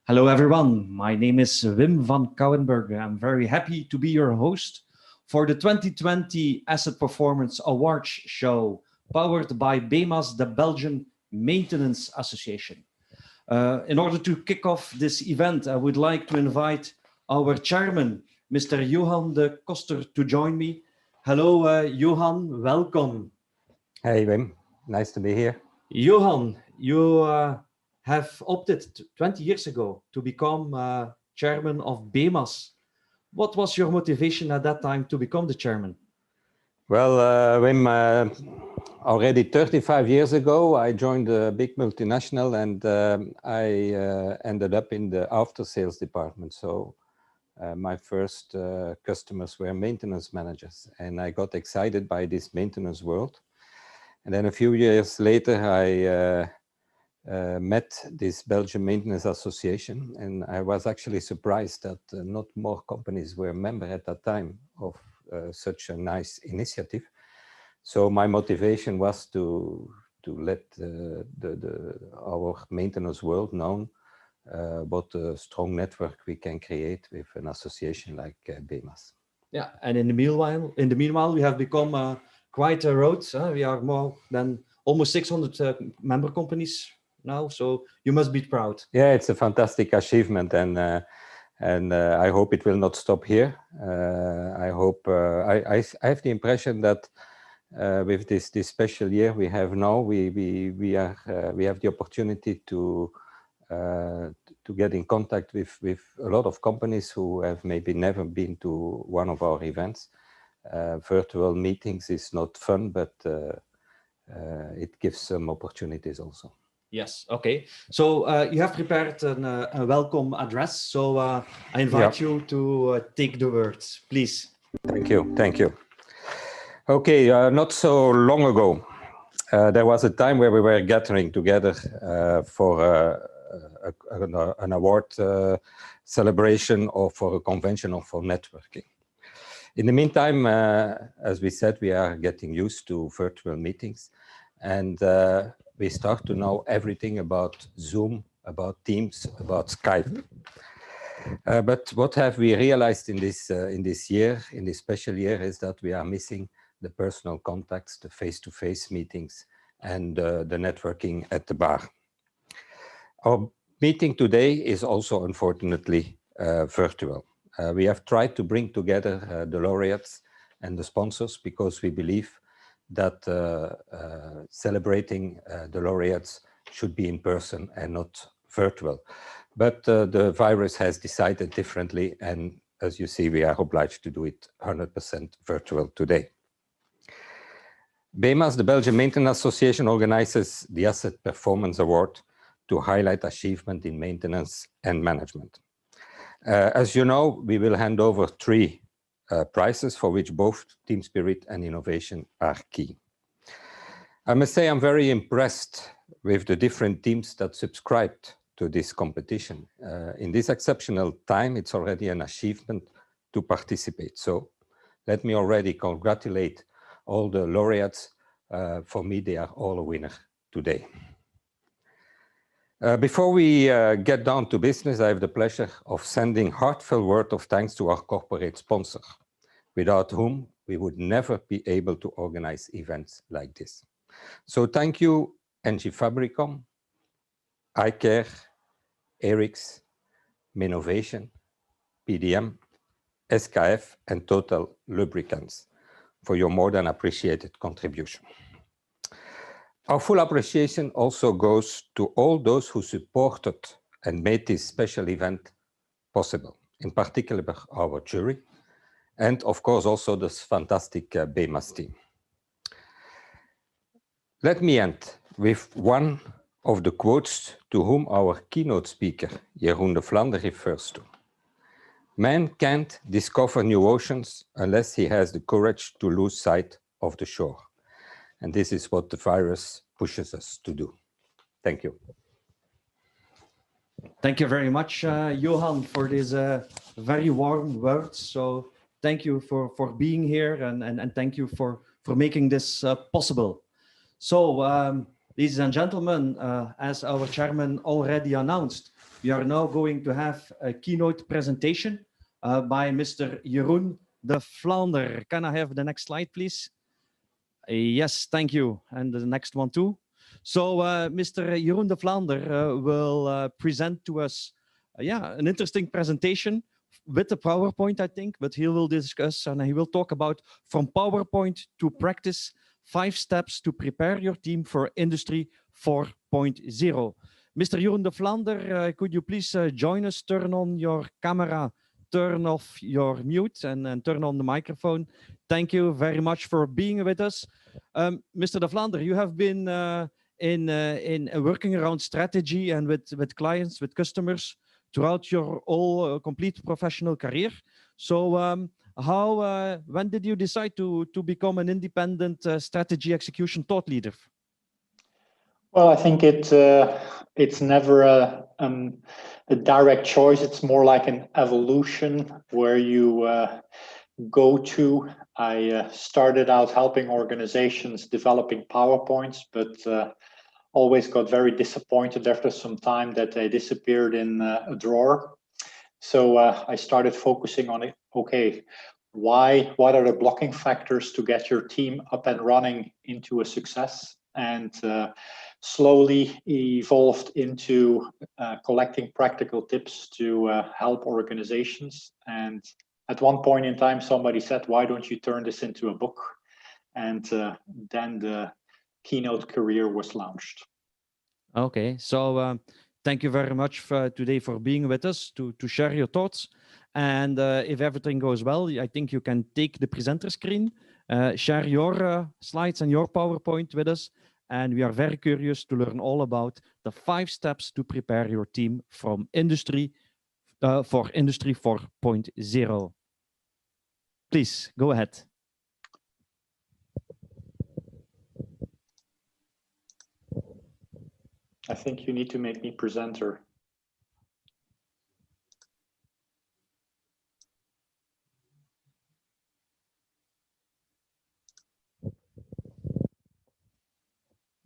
Hello, everyone. My name is Wim van Kouwenberg. I'm very happy to be your host for the 2020 Asset Performance Awards show, powered by BEMAS, the Belgian Maintenance Association. In order to kick off this event, I would like to invite our chairman, Mr. Johan de Koster, to join me. Hello, Johan. Welcome. Hey, Wim. Nice to be here. Johan, you have opted 20 years ago to become chairman of BEMAS. What was your motivation at that time to become the chairman? Well, Wim, already 35 years ago, I joined a big multinational and I ended up in the after-sales department. So my first customers were maintenance managers, and I got excited by this maintenance world. And then a few years later, I met this Belgian Maintenance Association, and I was actually surprised that not more companies were member at that time of such a nice initiative. So my motivation was to let our maintenance world know what a strong network we can create with an association like BEMAS. Yeah, and in the meanwhile, we have become quite a road. We are more than almost 600 member companies now, so you must be proud. Yeah, it's a fantastic achievement, and I hope it will not stop here. I hope I have the impression that with this special year we have now, we have the opportunity to get in contact with a lot of companies who have maybe never been to one of our events. Virtual meetings is not fun, but it gives some opportunities also. Yes, okay. So you have prepared a welcome address. So I invite you to take the words, please. Thank you, thank you. Okay, not so long ago, there was a time where we were gathering together for an award celebration or for a convention or for networking. In the meantime, as we said, we are getting used to virtual meetings, and we start to know everything about Zoom, about Teams, about Skype. But what have we realized in this special year, is that we are missing the personal contacts, the face-to-face meetings, and the networking at the bar. Our meeting today is also, unfortunately, virtual. We have tried to bring together the laureates and the sponsors because we believe that celebrating the laureates should be in person and not virtual. But the virus has decided differently, and as you see, we are obliged to do it 100% virtual today. BEMAS, the Belgian Maintenance Association, organizes the Asset Performance Award to highlight achievement in maintenance and management. As you know, we will hand over 3 prizes for which both team spirit and innovation are key. I must say I'm very impressed with the different teams that subscribed to this competition. In this exceptional time, it's already an achievement to participate. So let me already congratulate all the laureates. For me, they are all a winner today. Before we get down to business, I have the pleasure of sending heartfelt word of thanks to our corporate sponsor, without whom we would never be able to organize events like this. So thank you, NG Fabricom, iCare, Erics, Minnovation, PDM, SKF, and Total Lubricants for your more than appreciated contribution. Our full appreciation also goes to all those who supported and made this special event possible, in particular our jury, and of course also this fantastic BEMAS team. Let me end with one of the quotes to whom our keynote speaker, Jeroen de Flander, refers to. Man can't discover new oceans unless he has the courage to lose sight of the shore. And this is what the virus pushes us to do. Thank you. Thank you very much, Johan, for these very warm words. So thank you for being here, and thank you for making this possible. So, ladies and gentlemen, as our chairman already announced, we are now going to have a keynote presentation by Mr. Jeroen de Flander. Can I have the next slide, please? Yes, thank you. And the next one too. So Mr. Jeroen de Flander will present to us an interesting presentation with the PowerPoint, I think, but he will discuss and he will talk about from PowerPoint to practice, 5 steps to prepare your team for Industry 4.0. Mr. Jeroen de Flander, could you please join us, turn on your camera, turn off your mute and turn on the microphone. Thank you very much for being with us. Mr. de Flander, you have been in working around strategy and with clients, with customers throughout your whole complete professional career. So when did you decide to become an independent strategy execution thought leader? Well, I think it's never a direct choice. It's more like an evolution where you go to. I started out helping organizations developing PowerPoints, but always got very disappointed after some time that they disappeared in a drawer. So I started focusing on it. Okay, what are the blocking factors to get your team up and running into a success? And slowly evolved into collecting practical tips to help organizations. And at one point in time, somebody said, why don't you turn this into a book? And then the Keynote career was launched. Okay, so thank you very much today for being with us to share your thoughts. And if everything goes well, I think you can take the presenter screen, share your slides and your PowerPoint with us. And we are very curious to learn all about the 5 steps to prepare your team from Industry for Industry 4.0. Please, go ahead. I think you need to make me presenter.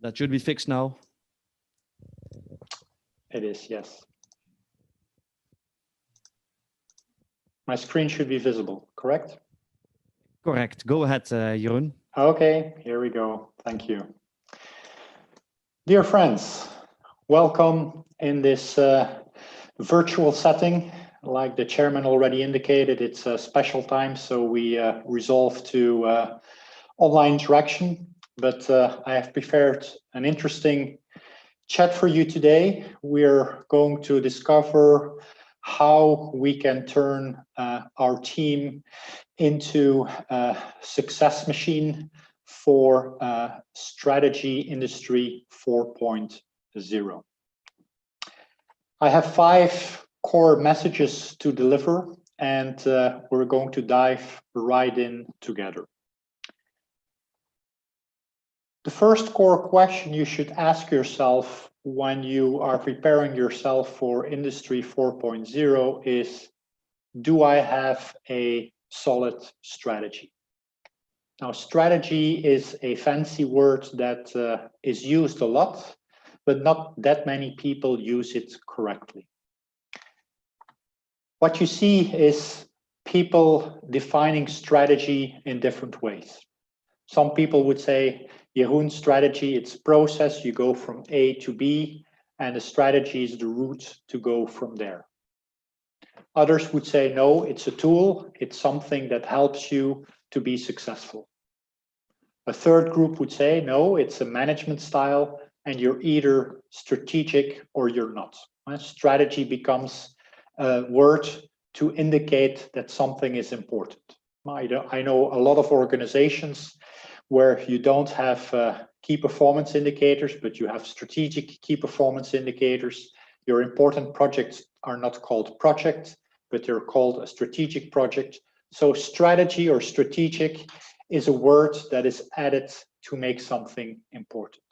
That should be fixed now. It is, yes. My screen should be visible, correct? Correct. Go ahead, Jeroen. Okay, here we go. Thank you. Dear friends, welcome in this virtual setting. Like the chairman already indicated, it's a special time, so we resolved to online interaction. But I have prepared an interesting chat for you today. We're going to discover how we can turn our team into a success machine for strategy industry 4.0. I have 5 core messages to deliver, and we're going to dive right in together. The first core question you should ask yourself when you are preparing yourself for Industry 4.0 is, do I have a solid strategy? Now, strategy is a fancy word that is used a lot, but not that many people use it correctly. What you see is people defining strategy in different ways. Some people would say, Jeroen, strategy, it's process, you go from A to B, and the strategy is the route to go from there. Others would say, no, it's a tool, it's something that helps you to be successful. A third group would say, no, it's a management style, and you're either strategic or you're not. Strategy becomes a word to indicate that something is important. I know a lot of organizations where you don't have key performance indicators, but you have strategic key performance indicators. Your important projects are not called project, but they're called a strategic project. So strategy or strategic is a word that is added to make something important.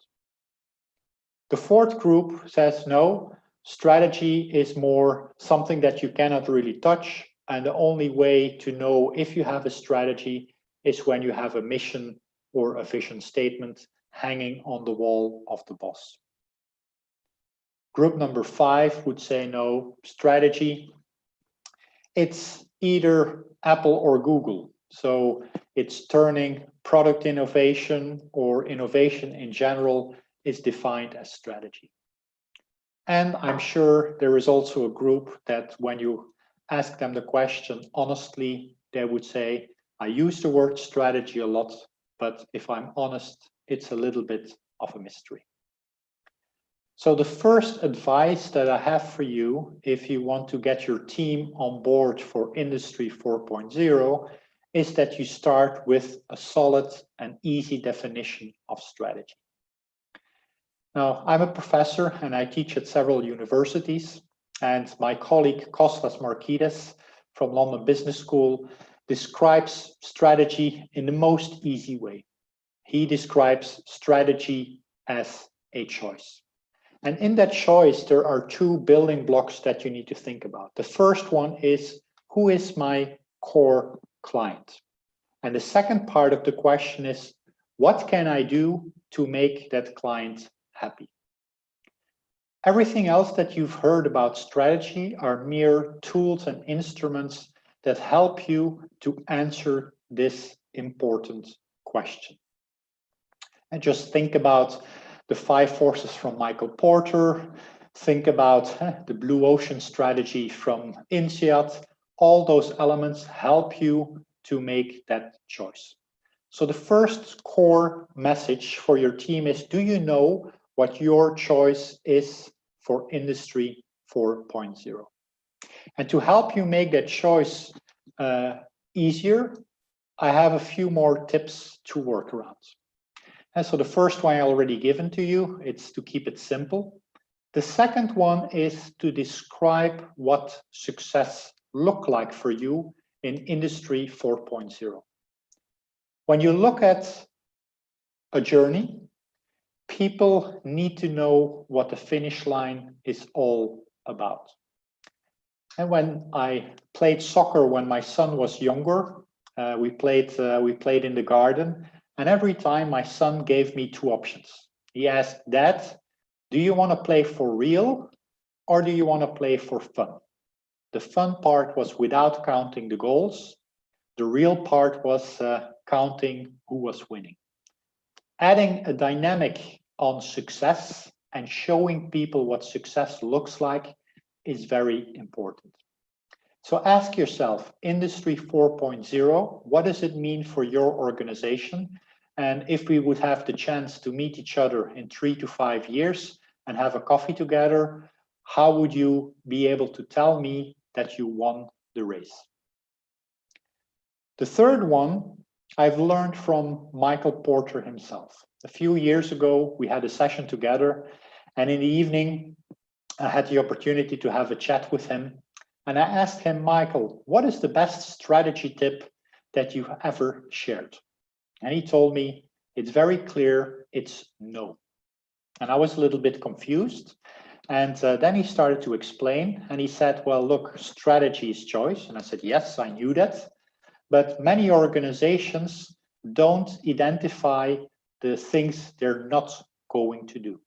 The fourth group says, no, strategy is more something that you cannot really touch. And the only way to know if you have a strategy is when you have a mission or a vision statement hanging on the wall of the boss. Group number 5 would say, no, strategy, it's either Apple or Google. So it's turning product innovation or innovation in general is defined as strategy. And I'm sure there is also a group that when you ask them the question honestly, they would say, I use the word strategy a lot, but if I'm honest, it's a little bit of a mystery. So the first advice that I have for you, if you want to get your team on board for Industry 4.0, is that you start with a solid and easy definition of strategy. Now, I'm a professor and I teach at several universities, and my colleague Kostas Markides from London Business School describes strategy in the most easy way. He describes strategy as a choice. And in that choice, there are 2 building blocks that you need to think about. The first one is, who is my core client? And the second part of the question is, what can I do to make that client happy? Everything else that you've heard about strategy are mere tools and instruments that help you to answer this important question. And just think about the 5 forces from Michael Porter, think about the blue ocean strategy from INSEAD. All those elements help you to make that choice. So the first core message for your team is, do you know what your choice is for Industry 4.0? And to help you make that choice easier, I have a few more tips to work around. And so the first one I already given to you, it's to keep it simple. The second one is to describe what success look like for you in Industry 4.0. When you look at a journey, people need to know what the finish line is all about. And when I played soccer when my son was younger, we played in the garden. And every time my son gave me 2 options. He asked, Dad, do you want to play for real or do you want to play for fun? The fun part was without counting the goals. The real part was counting who was winning. Adding a dynamic on success and showing people what success looks like is very important. So ask yourself, Industry 4.0, what does it mean for your organization? And if we would have the chance to meet each other in 3 to 5 years and have a coffee together, how would you be able to tell me that you won the race? The third one I've learned from Michael Porter himself. A few years ago, we had a session together, and in the evening, I had the opportunity to have a chat with him. And I asked him, Michael, what is the best strategy tip that you've ever shared? And he told me, it's very clear, it's no. And I was a little bit confused. And then he started to explain, and he said, well, look, strategy is choice. And I said, yes, I knew that. But many organizations don't identify the things they're not going to do.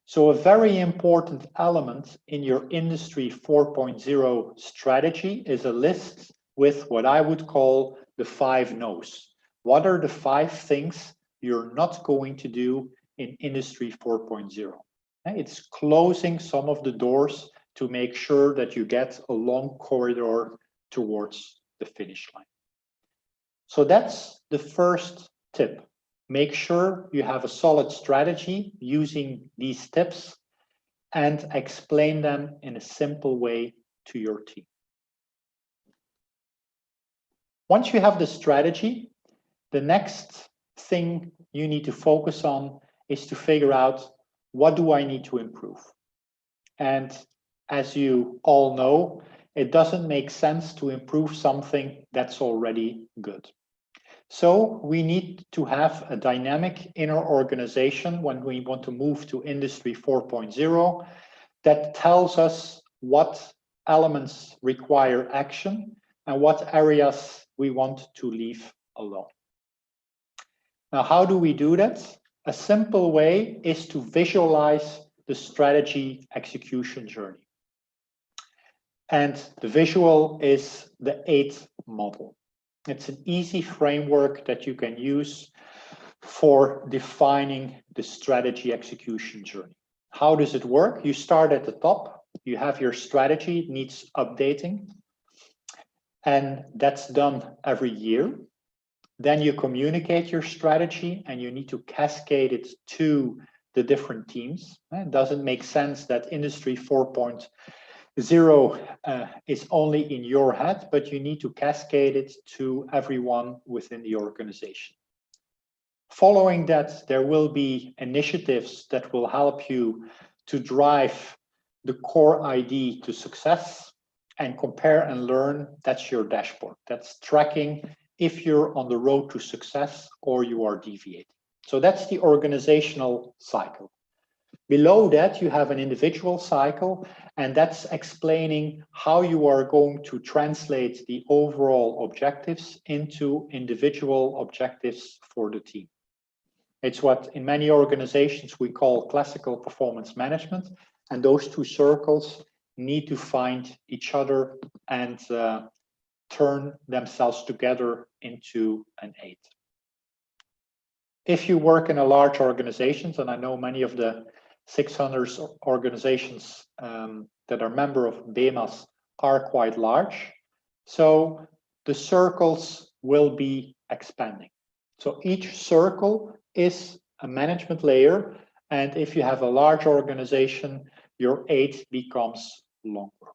So a very important element in your Industry 4.0 strategy is a list with what I would call the 5 no's. What are the 5 things you're not going to do in Industry 4.0? It's closing some of the doors to make sure that you get a long corridor towards the finish line. So that's the first tip. Make sure you have a solid strategy using these tips and explain them in a simple way to your team. Once you have the strategy, the next thing you need to focus on is to figure out, what do I need to improve? And as you all know, it doesn't make sense to improve something that's already good. So we need to have a dynamic inner organization when we want to move to Industry 4.0 that tells us what elements require action and what areas we want to leave alone. Now, how do we do that? A simple way is to visualize the the strategy execution journey. And the visual is the 8 model. It's an easy framework that you can use for defining the strategy execution journey. How does it work? You start at the top. You have your strategy, it needs updating. And that's done every year. Then you communicate your strategy and you need to cascade it to the different teams. It doesn't make sense that Industry 4.0 is only in your head, but you need to cascade it to everyone within the organization. Following that, there will be initiatives that will help you to drive the core ID to success, and compare and learn. That's your dashboard. That's tracking if you're on the road to success or you are deviating. So that's the organizational cycle. Below that, you have an individual cycle, and that's explaining how you are going to translate the overall objectives into individual objectives for the team. It's what in many organizations we call classical performance management, and those 2 circles need to find each other and turn themselves together into an 8. If you work in a large organization, and I know many of the 600 organizations that are member of BEMAS are quite large, so the circles will be expanding. So each circle is a management layer, and if you have a large organization, your 8 becomes longer.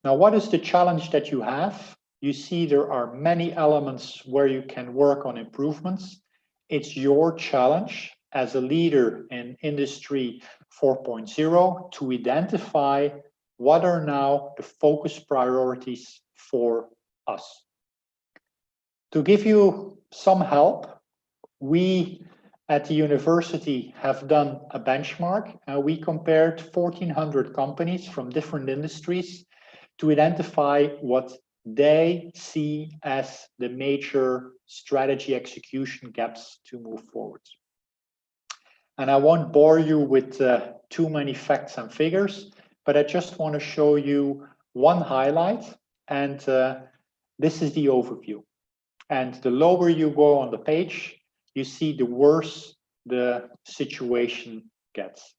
Now, what is the challenge that you have? You see there are many elements where you can work on improvements. It's your challenge as a leader in Industry 4.0 to identify what are now the focus priorities for us. To give you some help, we at the university have done a benchmark. We compared 1,400 companies from different industries to identify what they see as the major strategy execution gaps to move forward. And I won't bore you with too many facts and figures, but I just want to show you one highlight, and this is the overview. And the lower you go on the page, you see the worse the situation gets.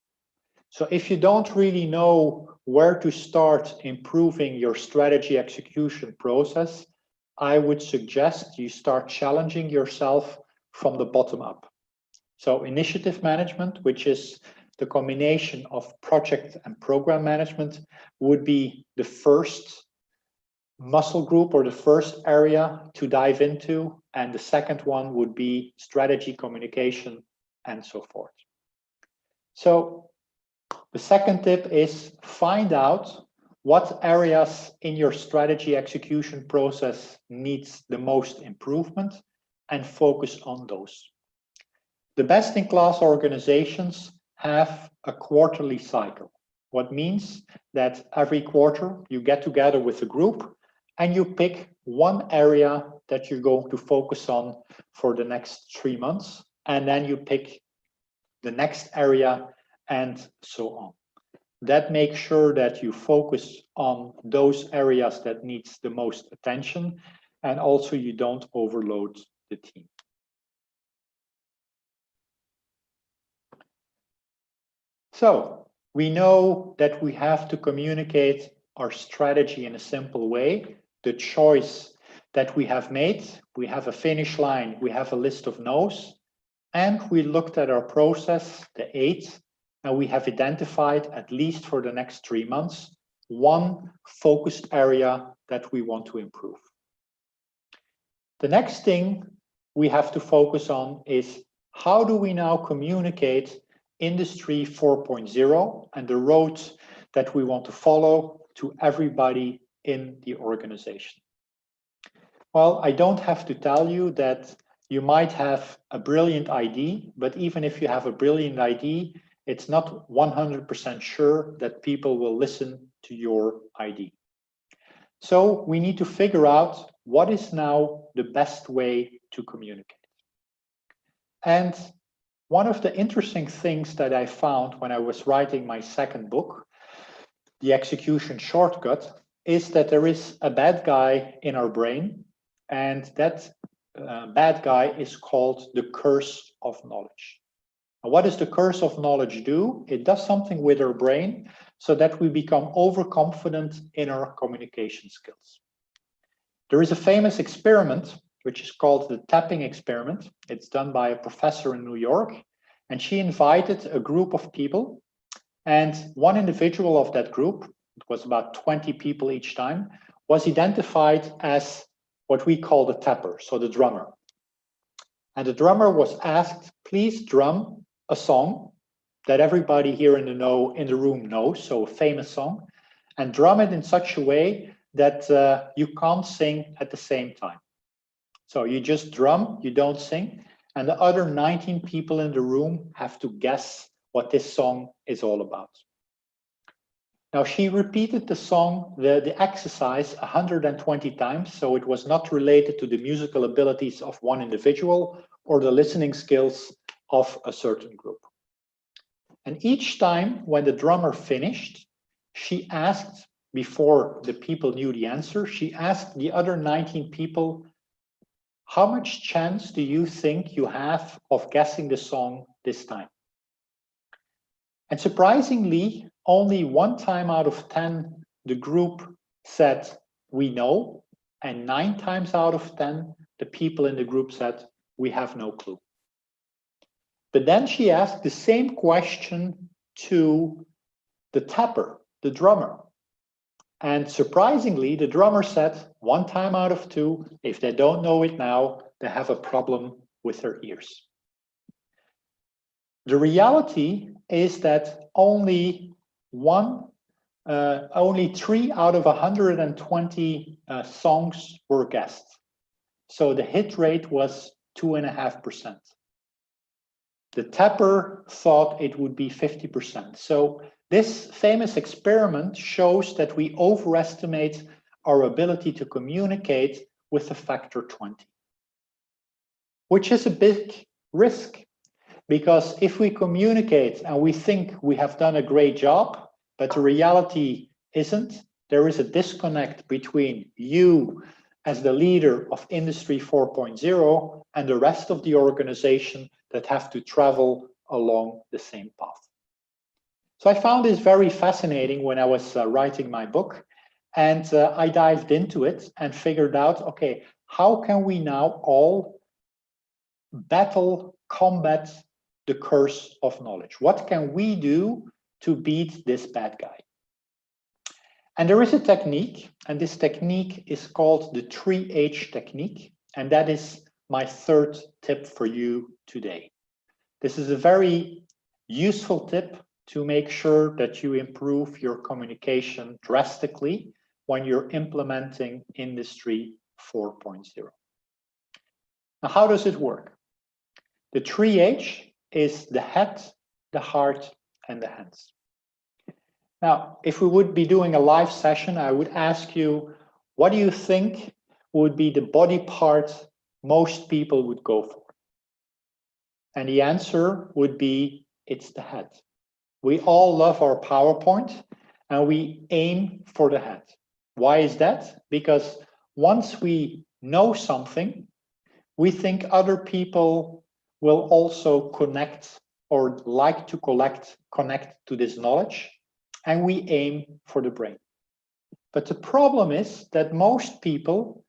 So if you don't really know where to start improving your strategy execution process, I would suggest you start challenging yourself from the bottom up. So initiative management, which is the combination of project and program management, would be the first muscle group or the first area to dive into, and the second one would be strategy communication and so forth. So the second tip is find out what areas in your strategy execution process needs the most improvement and focus on those. The best-in-class organizations have a quarterly cycle, what means that every quarter you get together with a group and you pick one area that you're going to focus on for the next 3 months, and then you pick the next area and so on. That makes sure that you focus on those areas that needs the most attention, and also you don't overload the team. So we know that we have to communicate our strategy in a simple way. The choice that we have made, we have a finish line, we have a list of no's, and we looked at our process, the 8, and we have identified, at least for the next 3 months, one focused area that we want to improve. The next thing we have to focus on is how do we now communicate Industry 4.0 and the road that we want to follow to everybody in the organization. Well, I don't have to tell you that you might have a brilliant idea, but even if you have a brilliant idea, it's not 100% sure that people will listen to your idea. So we need to figure out what is now the best way to communicate. And one of the interesting things that I found when I was writing my second book, The Execution Shortcut, is that there is a bad guy in our brain, and that bad guy is called the curse of knowledge. And what does the curse of knowledge do? It does something with our brain so that we become overconfident in our communication skills. There is a famous experiment, which is called the tapping experiment. It's done by a professor in New York, and she invited a group of people, and one individual of that group, it was about 20 people each time, was identified as what we call the tapper, so the drummer. And the drummer was asked, please drum a song that everybody here in the room knows, so a famous song, and drum it in such a way that you can't sing at the same time. So you just drum, you don't sing, and the other 19 people in the room have to guess what this song is all about. Now, she repeated the song, the exercise 120 times, so it was not related to the musical abilities of one individual or the listening skills of a certain group. And each time when the drummer finished, she asked, before the people knew the answer, she asked the other 19 people, how much chance do you think you have of guessing the song this time? And surprisingly, only 1 time out of 10, the group said, we know, and 9 times out of 10, the people in the group said, we have no clue. But then she asked the same question to the tapper, the drummer. And surprisingly, the drummer said 1 time out of 2, if they don't know it now, they have a problem with their ears. The reality is that only 3 out of 120 songs were guessed. So the hit rate was 2.5%. The tapper thought it would be 50%. So this famous experiment shows that we overestimate our ability to communicate with a factor 20, which is a big risk, because if we communicate and we think we have done a great job, but the reality isn't, there is a disconnect between you as the leader of Industry 4.0 and the rest of the organization that have to travel along the same path. So I found this very fascinating when I was writing my book, and I dived into it and figured out, okay, how can we now all combat the curse of knowledge? What can we do to beat this bad guy? And there is a technique, and this technique is called the 3H technique, and that is my third tip for you today. This is a very useful tip to make sure that you improve your communication drastically when you're implementing Industry 4.0. Now, how does it work? The 3H is the head, the heart, and the hands. Now, if we would be doing a live session, I would ask you, what do you think would be the body part most people would go for? And the answer would be, it's the head. We all love our PowerPoint and we aim for the head. Why is that? Because once we know something, we think other people will also connect or like to connect to this knowledge, and we aim for the brain. But the problem is that most people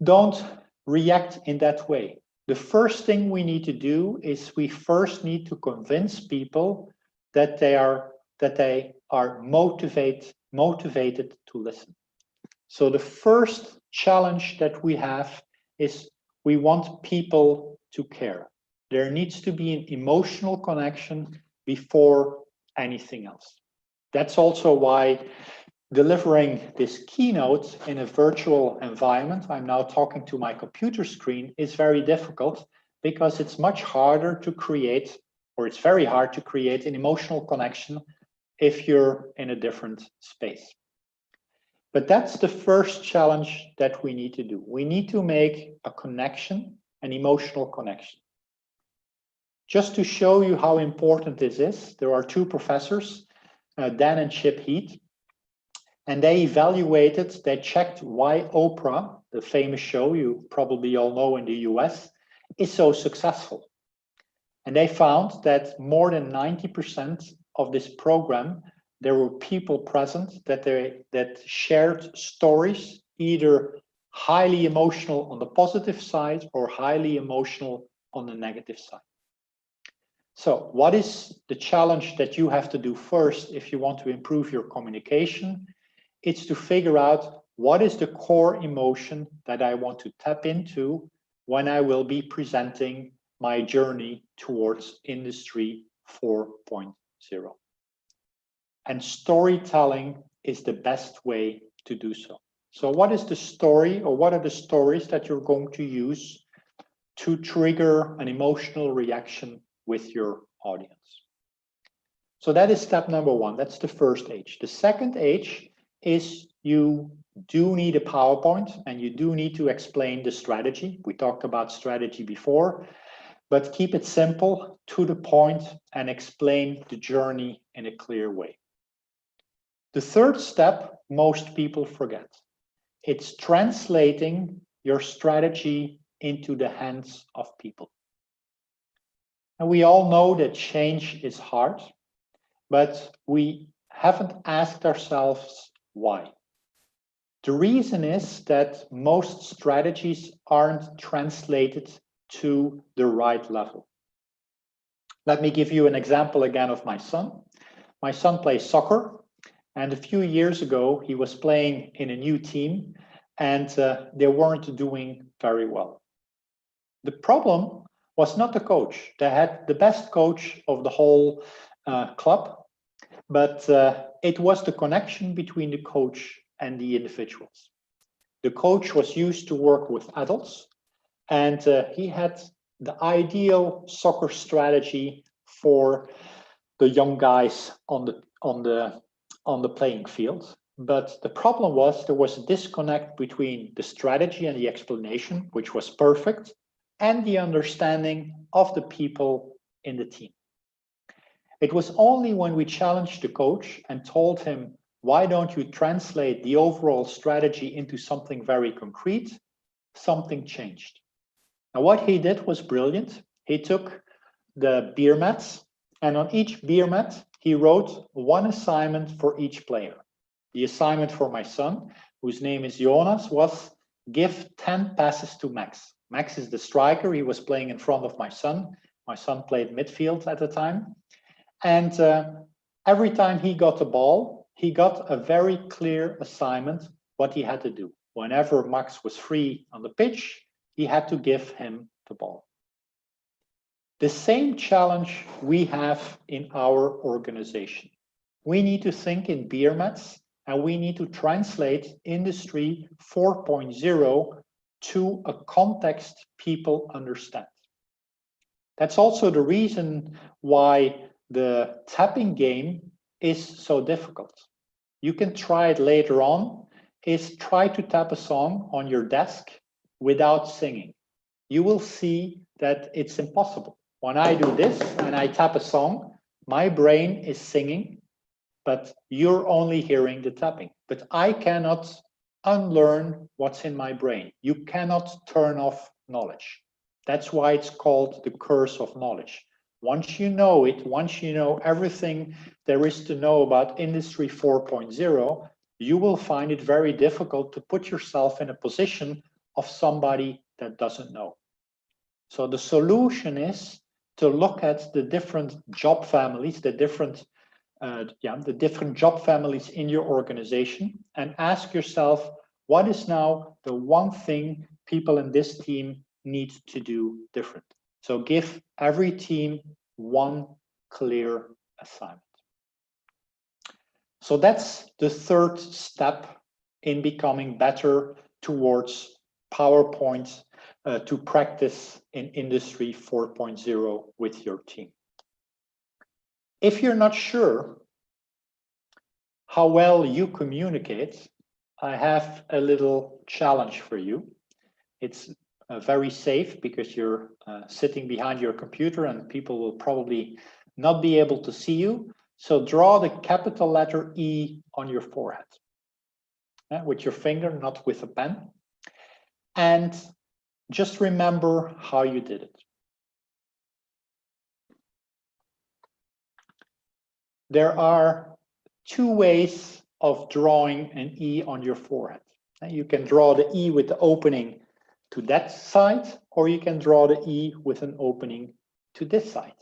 don't react in that way. The first thing we need to do is we first need to convince people that they are motivated to listen. So the first challenge that we have is we want people to care. There needs to be an emotional connection before anything else. That's also why delivering this keynote in a virtual environment, I'm now talking to my computer screen, is very difficult, because it's much harder to create, or it's very hard to create an emotional connection if you're in a different space. But that's the first challenge that we need to do. We need to make a connection, an emotional connection. Just to show you how important this is, there are two professors, Dan and Chip Heath, and they checked why Oprah, the famous show you probably all know in the US, is so successful. And they found that more than 90% of this program, there were people present that shared stories, either highly emotional on the positive side or highly emotional on the negative side. So what is the challenge that you have to do first if you want to improve your communication? It's to figure out what is the core emotion that I want to tap into when I will be presenting my journey towards Industry 4.0. And storytelling is the best way to do so. So what is the story, or what are the stories that you're going to use to trigger an emotional reaction with your audience? So that is step number one. That's the first H. The second H is you do need a PowerPoint and you do need to explain the strategy. We talked about strategy before, but keep it simple, to the point, and explain the journey in a clear way. The third step, most people forget. It's translating your strategy into the hands of people. And we all know that change is hard, but we haven't asked ourselves why. The reason is that most strategies aren't translated to the right level. Let me give you an example again of my son. My son plays soccer, and a few years ago, he was playing in a new team, and they weren't doing very well. The problem was not the coach. They had the best coach of the whole club, but it was the connection between the coach and the individuals. The coach was used to work with adults, and he had the ideal soccer strategy for the young guys on the playing field. But the problem was there was a disconnect between the strategy and the explanation, which was perfect, and the understanding of the people in the team. It was only when we challenged the coach and told him, why don't you translate the overall strategy into something very concrete, something changed. Now what he did was brilliant. He took the beer mats, and on each beer mat, he wrote one assignment for each player. The assignment for my son, whose name is Jonas, was give 10 passes to Max. Max is the striker. He was playing in front of my son. My son played midfield at the time. And every time he got the ball, he got a very clear assignment what he had to do. Whenever Max was free on the pitch, he had to give him the ball. The same challenge we have in our organization. We need to think in beer mats, and we need to translate Industry 4.0 to a context people understand. That's also the reason why the tapping game is so difficult. You can try it later on, is try to tap a song on your desk without singing. You will see that it's impossible. When I do this and I tap a song, my brain is singing, but you're only hearing the tapping. But I cannot unlearn what's in my brain. You cannot turn off knowledge. That's why it's called the curse of knowledge. Once you know it, once you know everything there is to know about Industry 4.0, you will find it very difficult to put yourself in a position of somebody that doesn't know. So the solution is to look at the different job families, the different job families in your organization, and ask yourself, what is now the one thing people in this team need to do different? So give every team one clear assignment. So that's the third step in becoming better towards PowerPoint to practice in Industry 4.0 with your team. If you're not sure how well you communicate, I have a little challenge for you. It's very safe because you're sitting behind your computer and people will probably not be able to see you. So draw the capital letter E on your forehead with your finger, not with a pen. And just remember how you did it. There are two ways of drawing an E on your forehead. You can draw the E with the opening to that side, or you can draw the E with an opening to this side.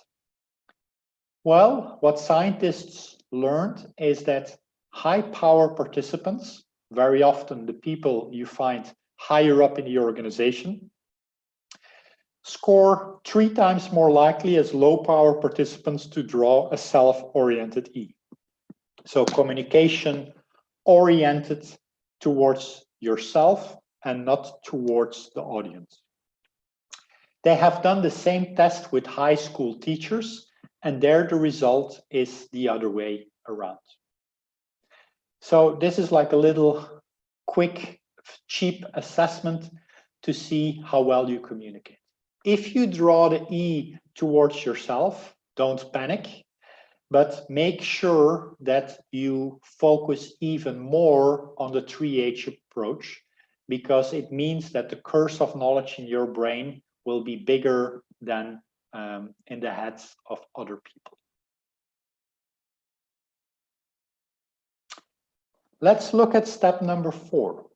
Well, what scientists learned is that high power participants, very often the people you find higher up in the organization, score 3 times more likely as low power participants to draw a self-oriented E. So communication oriented towards yourself and not towards the audience. They have done the same test with high school teachers, and there the result is the other way around. So this is like a little quick, cheap assessment to see how well you communicate. If you draw the E towards yourself, don't panic, but make sure that you focus even more on the 3H approach, because it means that the curse of knowledge in your brain will be bigger than in the heads of other people. Let's look at step number 4.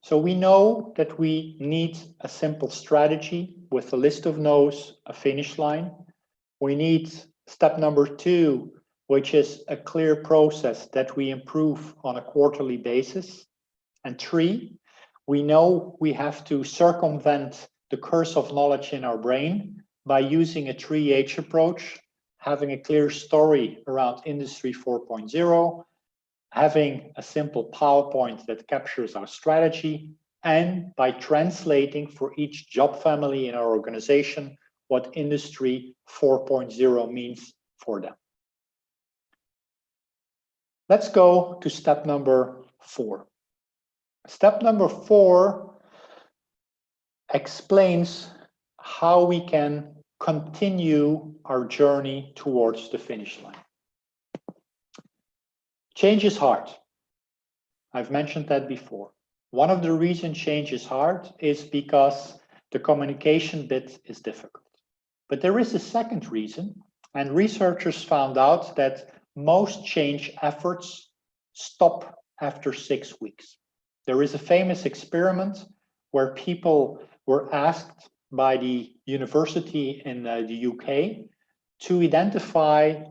So we know that we need a simple strategy with a list of no's, a finish line. We need step number 2, which is a clear process that we improve on a quarterly basis. And 3, we know we have to circumvent the curse of knowledge in our brain by using a 3H approach, having a clear story around Industry 4.0, having a simple PowerPoint that captures our strategy, and by translating for each job family in our organization what Industry 4.0 means for them. Let's go to step number 4. Step number 4 explains how we can continue our journey towards the finish line. Change is hard. I've mentioned that before. One of the reasons change is hard is because the communication bit is difficult. But there is a second reason, and researchers found out that most change efforts stop after 6 weeks. There is a famous experiment where people were asked by the university in the UK to identify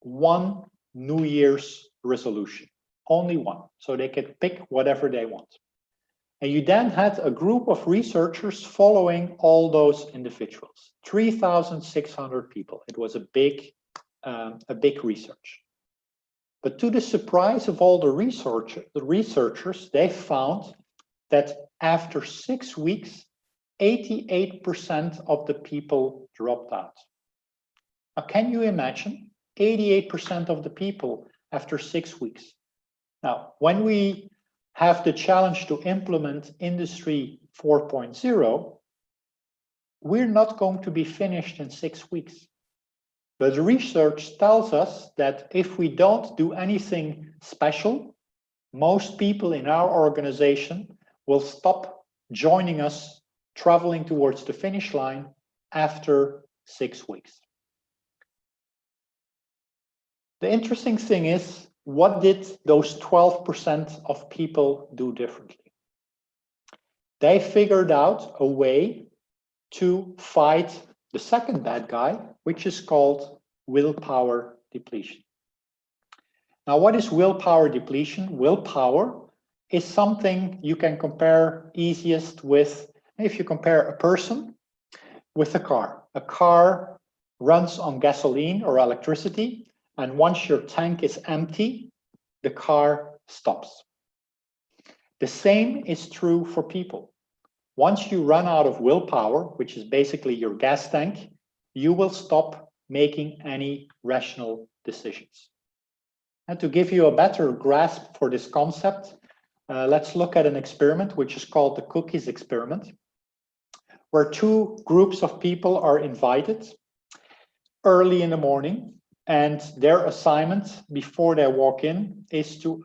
one New Year's resolution, only one, so they could pick whatever they want. And you then had a group of researchers following all those individuals, 3,600 people. It was a big research. But to the surprise of all the researchers, they found that after 6 weeks, 88% of the people dropped out. Now, can you imagine? 88% of the people after 6 weeks. Now, when we have the challenge to implement Industry 4.0, we're not going to be finished in 6 weeks. But research tells us that if we don't do anything special, most people in our organization will stop joining us traveling towards the finish line after 6 weeks. The interesting thing is, what did those 12% of people do differently? They figured out a way to fight the second bad guy, which is called willpower depletion. Now, what is willpower depletion? Willpower is something you can compare easiest with, if you compare a person with a car. A car runs on gasoline or electricity, and once your tank is empty, the car stops. The same is true for people. Once you run out of willpower, which is basically your gas tank, you will stop making any rational decisions. And to give you a better grasp for this concept, let's look at an experiment which is called the cookies experiment. where two groups of people are invited early in the morning, and their assignment before they walk in is to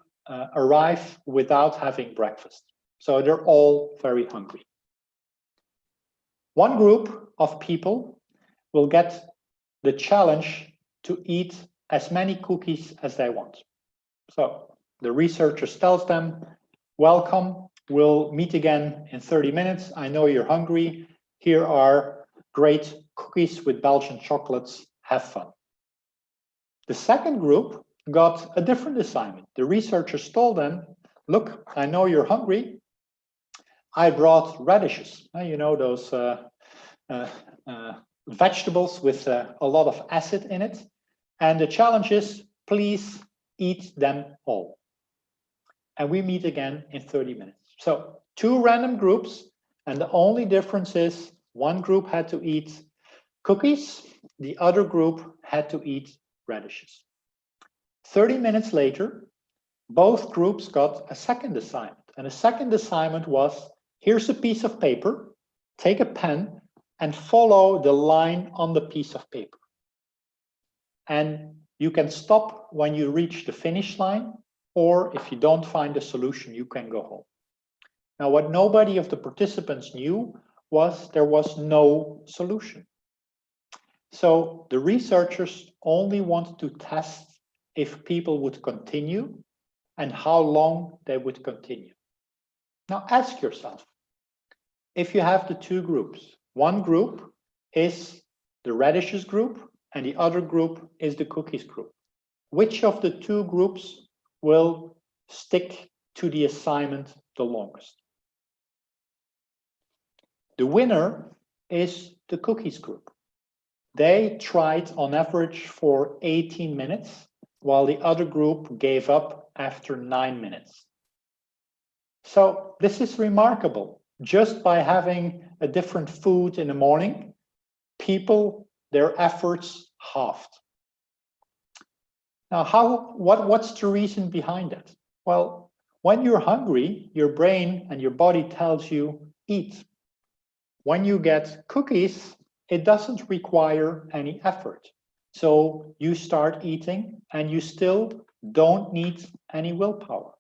arrive without having breakfast. So they're all very hungry. One group of people will get the challenge to eat as many cookies as they want. So the researchers tells them, welcome, we'll meet again in 30 minutes. I know you're hungry. Here are great cookies with Belgian chocolates. Have fun. The second group got a different assignment. The researchers told them, look, I know you're hungry. I brought radishes. You know, those vegetables with a lot of acid in it. And the challenge is, please eat them all. And we meet again in 30 minutes. So two random groups, and the only difference is one group had to eat cookies, the other group had to eat radishes. 30 minutes later, both groups got a second assignment. And the second assignment was, here's a piece of paper, take a pen and follow the line on the piece of paper. And you can stop when you reach the finish line, or if you don't find a solution, you can go home. Now, what nobody of the participants knew was there was no solution. So the researchers only wanted to test if people would continue and how long they would continue. Now ask yourself, if you have the two groups, one group is the radishes group and the other group is the cookies group, which of the two groups will stick to the assignment the longest? The winner is the cookies group. They tried on average for 18 minutes, while the other group gave up after 9 minutes. So this is remarkable. Just by having a different food in the morning, people, their efforts halved. Now, what's the reason behind that? Well, when you're hungry, your brain and your body tells you, eat. When you get cookies, it doesn't require any effort. So you start eating and you still don't need any willpower.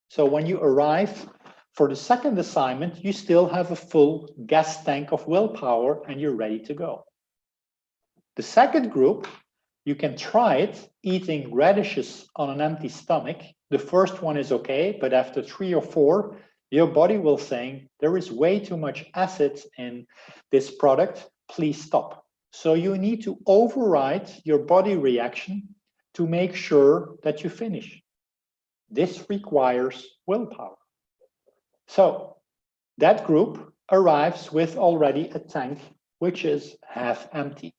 So when you arrive for the second assignment, you still have a full gas tank of willpower and you're ready to go. The second group, you can try it eating radishes on an empty stomach. The first one is okay, but after 3 or 4, your body will say, there is way too much acid in this product, please stop. So you need to override your body reaction to make sure that you finish. This requires willpower. So that group arrives with already a tank which is half empty.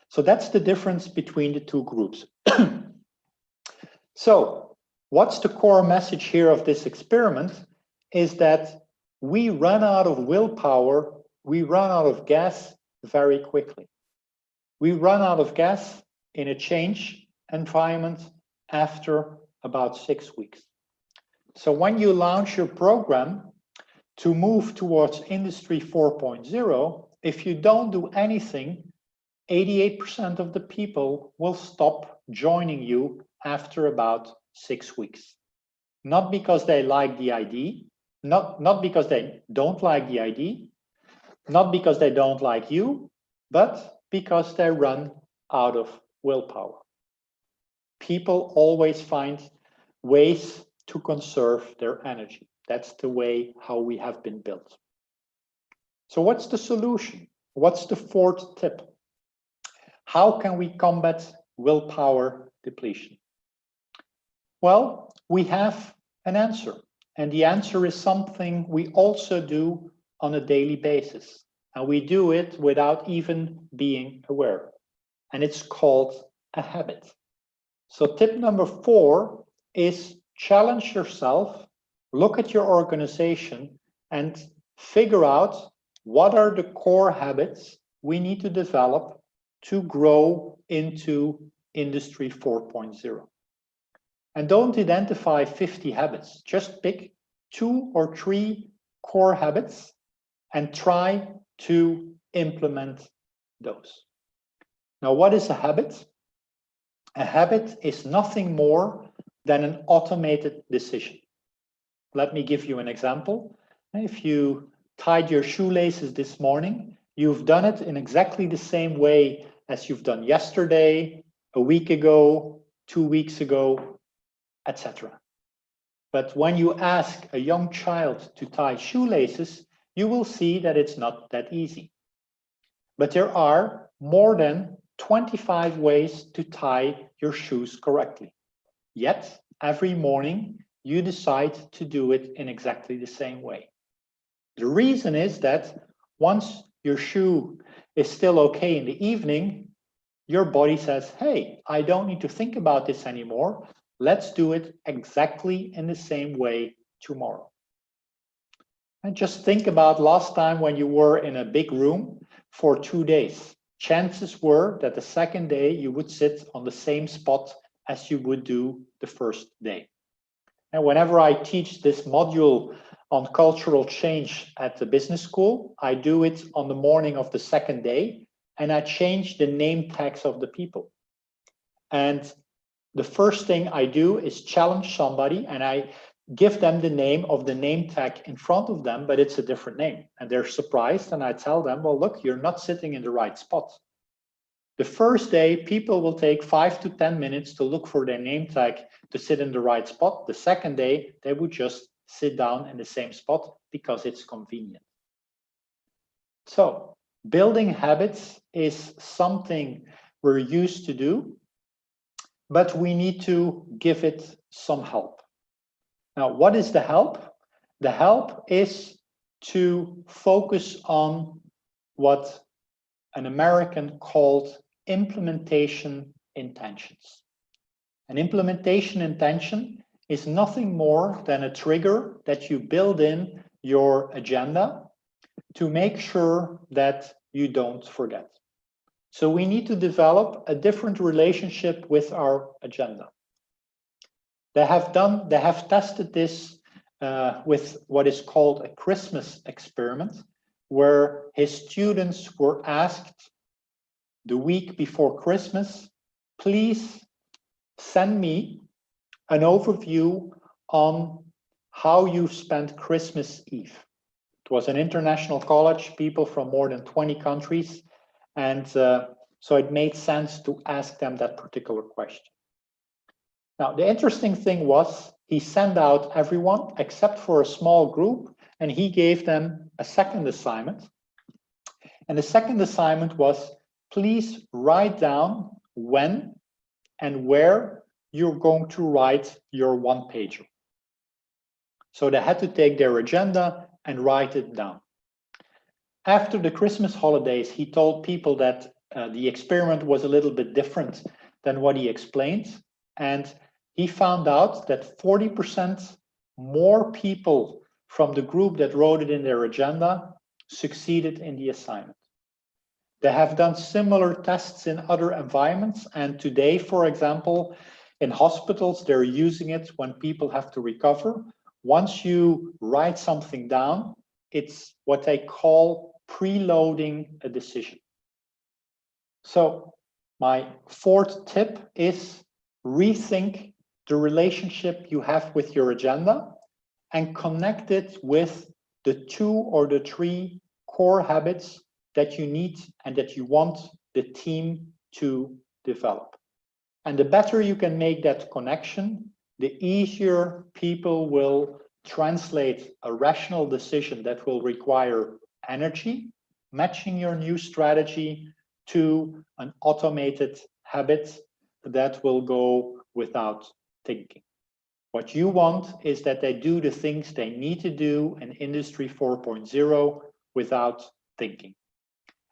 So that's the difference between the two groups. So what's the core message here of this experiment is that we run out of willpower, we run out of gas very quickly. We run out of gas in a change environment after about 6 weeks. So when you launch your program to move towards Industry 4.0, if you don't do anything, 88% of the people will stop joining you after about 6 weeks. Not because they like the idea, not because they don't like the idea, not because they don't like you, but because they run out of willpower. People always find ways to conserve their energy. That's the way how we have been built. So what's the solution? What's the fourth tip? How can we combat willpower depletion? Well, we have an answer, and the answer is something we also do on a daily basis, and we do it without even being aware, and it's called a habit. So tip number 4 is challenge yourself, look at your organization, and figure out what are the core habits we need to develop to grow into Industry 4.0. And don't identify 50 habits, just pick 2 or 3 core habits and try to implement those. Now, what is a habit? A habit is nothing more than an automated decision. Let me give you an example. If you tied your shoelaces this morning, you've done it in exactly the same way as you've done yesterday, a week ago, 2 weeks ago, etc. But when you ask a young child to tie shoelaces, you will see that it's not that easy. But there are more than 25 ways to tie your shoes correctly. Yet, every morning, you decide to do it in exactly the same way. The reason is that once your shoe is still okay in the evening, your body says, hey, I don't need to think about this anymore. Let's do it exactly in the same way tomorrow. And just think about last time when you were in a big room for 2 days. Chances were that the second day you would sit on the same spot as you would do the first day. And whenever I teach this module on cultural change at the business school, I do it on the morning of the second day, and I change the name tags of the people. And the first thing I do is challenge somebody, and I give them the name of the name tag in front of them, but it's a different name. And they're surprised, and I tell them, well, look, you're not sitting in the right spot. The first day, people will take 5 to 10 minutes to look for their name tag to sit in the right spot. The second day, they would just sit down in the same spot because it's convenient. So building habits is something we're used to do, but we need to give it some help. Now, what is the help? The help is to focus on what an American called implementation intentions. An implementation intention is nothing more than a trigger that you build in your agenda to make sure that you don't forget. So we need to develop a different relationship with our agenda. They have tested this with what is called a Christmas experiment, where his students were asked the week before Christmas, please send me an overview on how you spent Christmas Eve. It was an international college, people from more than 20 countries, and so it made sense to ask them that particular question. Now, the interesting thing was he sent out everyone except for a small group, and he gave them a second assignment. And the second assignment was, please write down when and where you're going to write your one-pager. So they had to take their agenda and write it down. After the Christmas holidays, he told people that the experiment was a little bit different than what he explained. And he found out that 40% more people from the group that wrote it in their agenda succeeded in the assignment. They have done similar tests in other environments. And today, for example, in hospitals, they're using it when people have to recover. Once you write something down, it's what they call preloading a decision. So my fourth tip is rethink the relationship you have with your agenda and connect it with the 2 or the 3 core habits that you need and that you want the team to develop. And the better you can make that connection, the easier people will translate a rational decision that will require energy, matching your new strategy to an automated habit that will go without thinking. What you want is that they do the things they need to do in Industry 4.0 without thinking.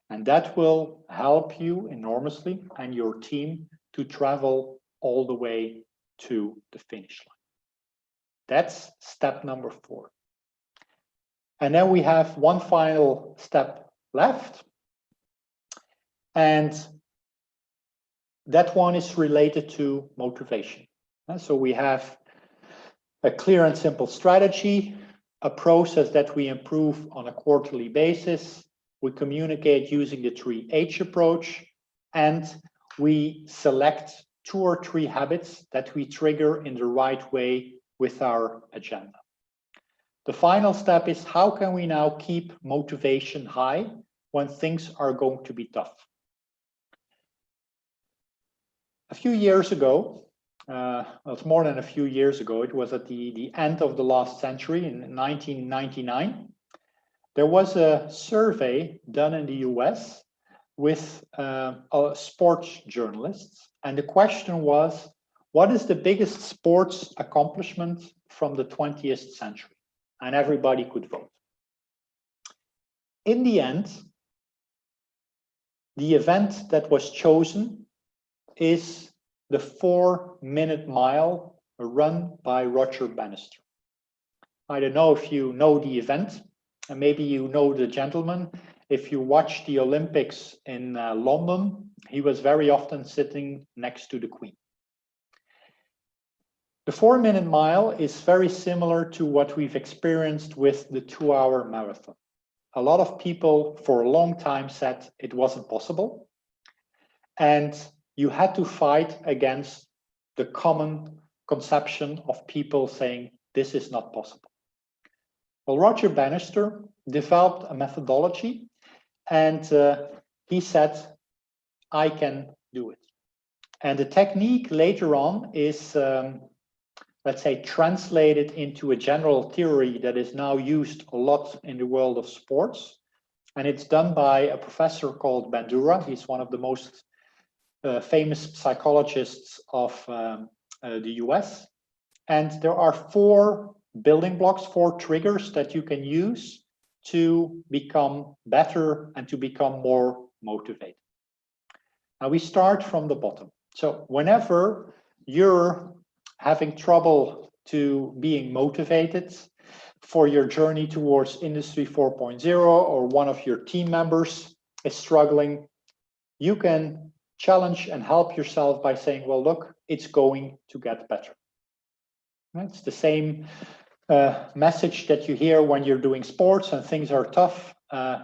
And that will help you enormously and your team to travel all the way to the finish line. That's step number 4. And then we have one final step left. And that one is related to motivation. And so we have a clear and simple strategy, a process that we improve on a quarterly basis. We communicate using the 3H approach, and we select 2 or 3 habits that we trigger in the right way with our agenda. The final step is, how can we now keep motivation high when things are going to be tough? A few years ago, it's more than a few years ago, it was at the end of the last century in 1999, there was a survey done in the US with sports journalists. And the question was, what is the biggest sports accomplishment from the 20th century? And everybody could vote. In the end, the event that was chosen is the 4-minute mile run by Roger Bannister. I don't know if you know the event, and maybe you know the gentleman. If you watch the Olympics in London, he was very often sitting next to the Queen. The 4-minute mile is very similar to what we've experienced with the 2-hour marathon. A lot of people for a long time said it wasn't possible. And you had to fight against the common conception of people saying this is not possible. Well, Roger Bannister developed a methodology, and he said, I can do it. And the technique later on is, let's say, translated into a general theory that is now used a lot in the world of sports. And it's done by a professor called Bandura. He's one of the most famous psychologists of the US. And there are 4 building blocks, 4 triggers that you can use to become better and to become more motivated. Now we start from the bottom. So whenever you're having trouble to being motivated for your journey towards Industry 4.0, or one of your team members is struggling, you can challenge and help yourself by saying, well, look, it's going to get better. It's the same message that you hear when you're doing sports and things are tough.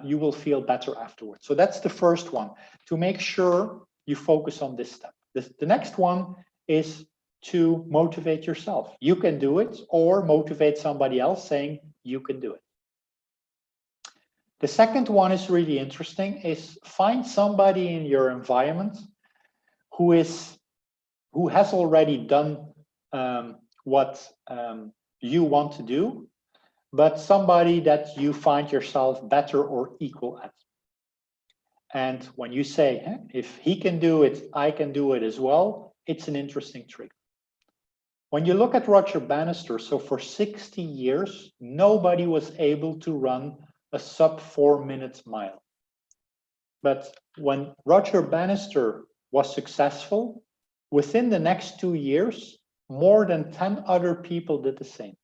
You will feel better afterwards. So that's the first one, to make sure you focus on this step. The next one is to motivate yourself. You can do it, or motivate somebody else saying you can do it. The second one is really interesting, is find somebody in your environment who has already done what you want to do, but somebody that you find yourself better or equal at. And when you say, hey, if he can do it, I can do it as well, it's an interesting trigger. When you look at Roger Bannister, so for 60 years, nobody was able to run a sub 4-minute mile. But when Roger Bannister was successful, within the next 2 years, more than 10 other people did the same.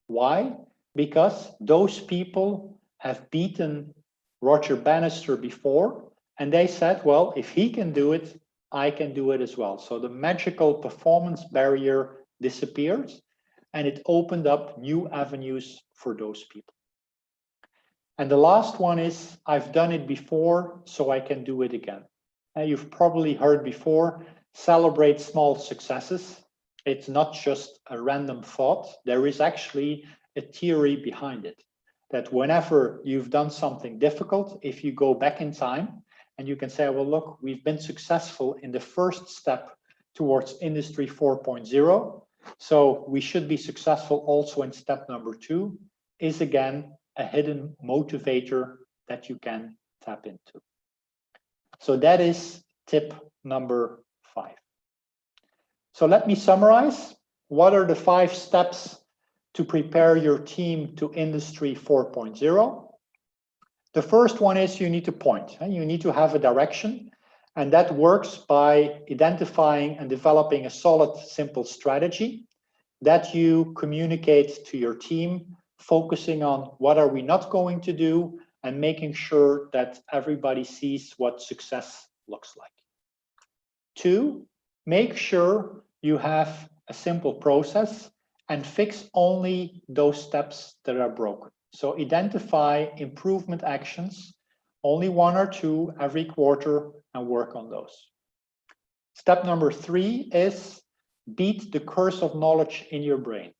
Why? Because those people have beaten Roger Bannister before, and they said, well, if he can do it, I can do it as well. So the magical performance barrier disappeared, and it opened up new avenues for those people. And the last one is, I've done it before, so I can do it again. And you've probably heard before, celebrate small successes. It's not just a random thought. There is actually a theory behind it, that whenever you've done something difficult, if you go back in time and you can say, well, look, we've been successful in the first step towards Industry 4.0. So we should be successful also in step number 2, is again a hidden motivator that you can tap into. So that is tip number 5. So let me summarize. What are the 5 steps to prepare your team to Industry 4.0? The first one is you need to point. You need to have a direction, and that works by identifying and developing a solid, simple strategy that you communicate to your team, focusing on what are we not going to do, and making sure that everybody sees what success looks like. 2, make sure you have a simple process and fix only those steps that are broken. So identify improvement actions, only 1 or 2 every quarter, and work on those. Step number 3 is beat the curse of knowledge in your brain.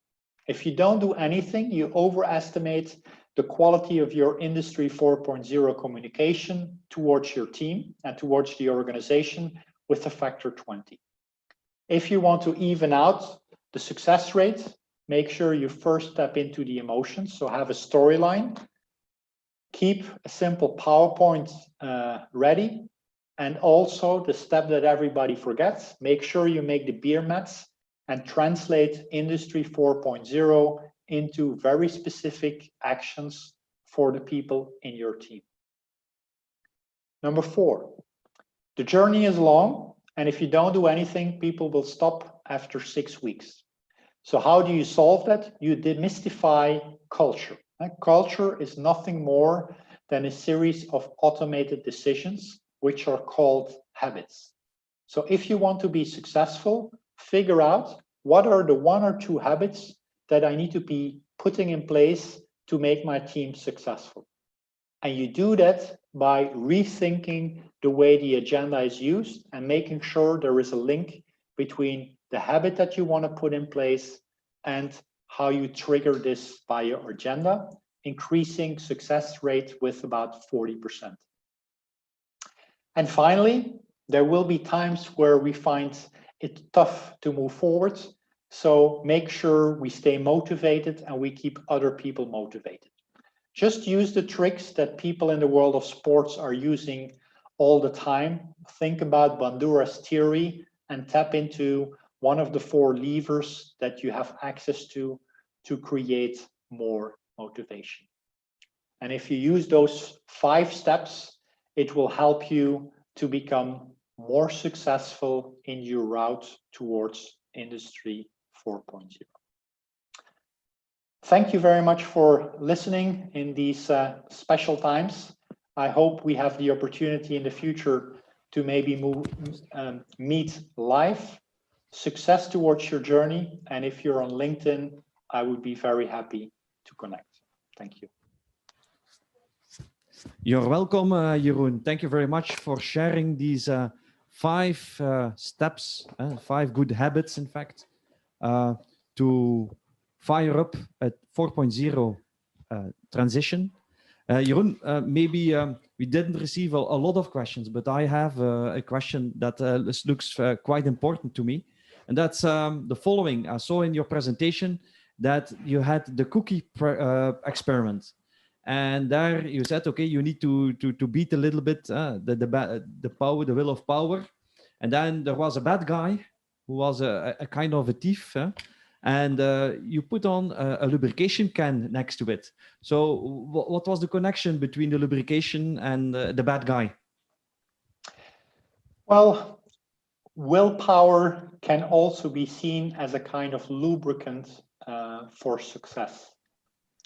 If you don't do anything, you overestimate the quality of your Industry 4.0 communication towards your team and towards the organization with a factor 20. If you want to even out the success rate, make sure you first step into the emotions. So have a storyline, keep a simple PowerPoint ready, and also the step that everybody forgets, make sure you make the beer mats and translate Industry 4.0 into very specific actions for the people in your team. Number 4, the journey is long, and if you don't do anything, people will stop after 6 weeks. So how do you solve that? You demystify culture. Culture is nothing more than a series of automated decisions, which are called habits. So if you want to be successful, figure out what are the 1 or 2 habits that I need to be putting in place to make my team successful. And you do that by rethinking the way the agenda is used and making sure there is a link between the habit that you want to put in place and how you trigger this by your agenda, increasing success rate with about 40%. And finally, there will be times where we find it tough to move forward. So make sure we stay motivated and we keep other people motivated. Just use the tricks that people in the world of sports are using all the time. Think about Bandura's theory and tap into one of the 4 levers that you have access to create more motivation. And if you use those 5 steps, it will help you to become more successful in your route towards Industry 4.0. Thank you very much for listening in these special times. I hope we have the opportunity in the future to maybe meet live. Success towards your journey. And if you're on LinkedIn, I would be very happy to connect. Thank you. You're welcome, Jeroen. Thank you very much for sharing these 5 steps, 5 good habits, in fact, to fire up a 4.0 transition. Jeroen, maybe we didn't receive a lot of questions, but I have a question that looks quite important to me. And that's the following. I saw in your presentation that you had the cookie experiment. And there you said, okay, you need to beat a little bit the power, the will of power. And then there was a bad guy who was a kind of a thief. And you put on a lubrication can next to it. So what was the connection between the lubrication and the bad guy? Well, willpower can also be seen as a kind of lubricant for success.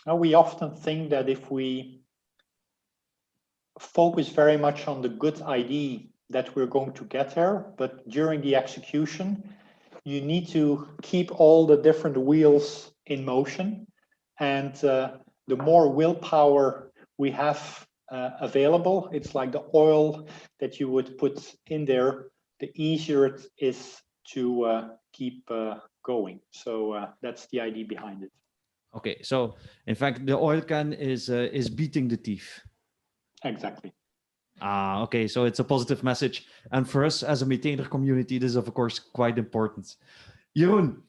Now, we often think that if we focus very much on the good idea that we're going to get there, but during the execution, you need to keep all the different wheels in motion. And the more willpower we have available, it's like the oil that you would put in there, the easier it is to keep going. So that's the idea behind it. Okay, so in fact, the oil can is beating the thief. Exactly. Okay, so it's a positive message. And for us as a maintainer community, this is of course quite important. Jeroen,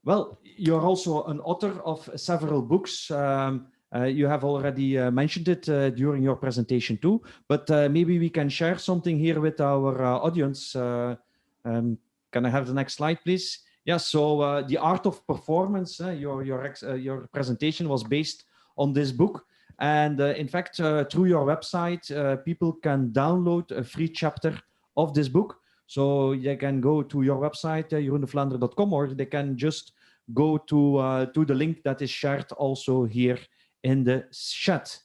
well, you're also an author of several books. You have already mentioned it during your presentation too, but maybe we can share something here with our audience. Can I have the next slide, please? Yeah, so The Art of Performance, your presentation was based on this book. And in fact, through your website, people can download a free chapter of this book. So they can go to your website, jeroenvlander.com, or they can just go to the link that is shared also here in the chat.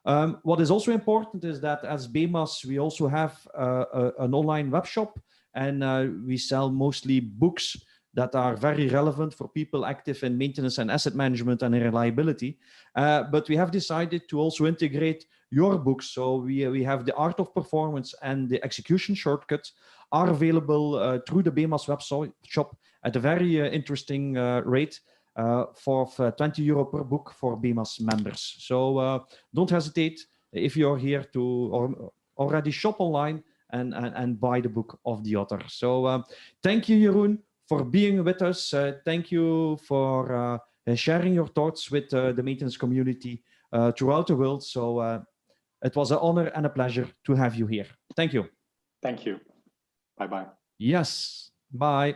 What is also important is that as BEMAS, we also have an online web shop, and we sell mostly books that are very relevant for people active in maintenance and asset management and in reliability. But we have decided to also integrate your books. So we have The Art of Performance and The Execution Shortcut are available through the BEMAS web shop at a very interesting rate for €20 per book for BEMAS members. So don't hesitate if you're here to already shop online and buy the book of the author. So thank you, Jeroen, for being with us. Thank you for sharing your thoughts with the maintenance community throughout the world. So it was an honor and a pleasure to have you here. Thank you. Thank you. Bye-bye. Yes, bye.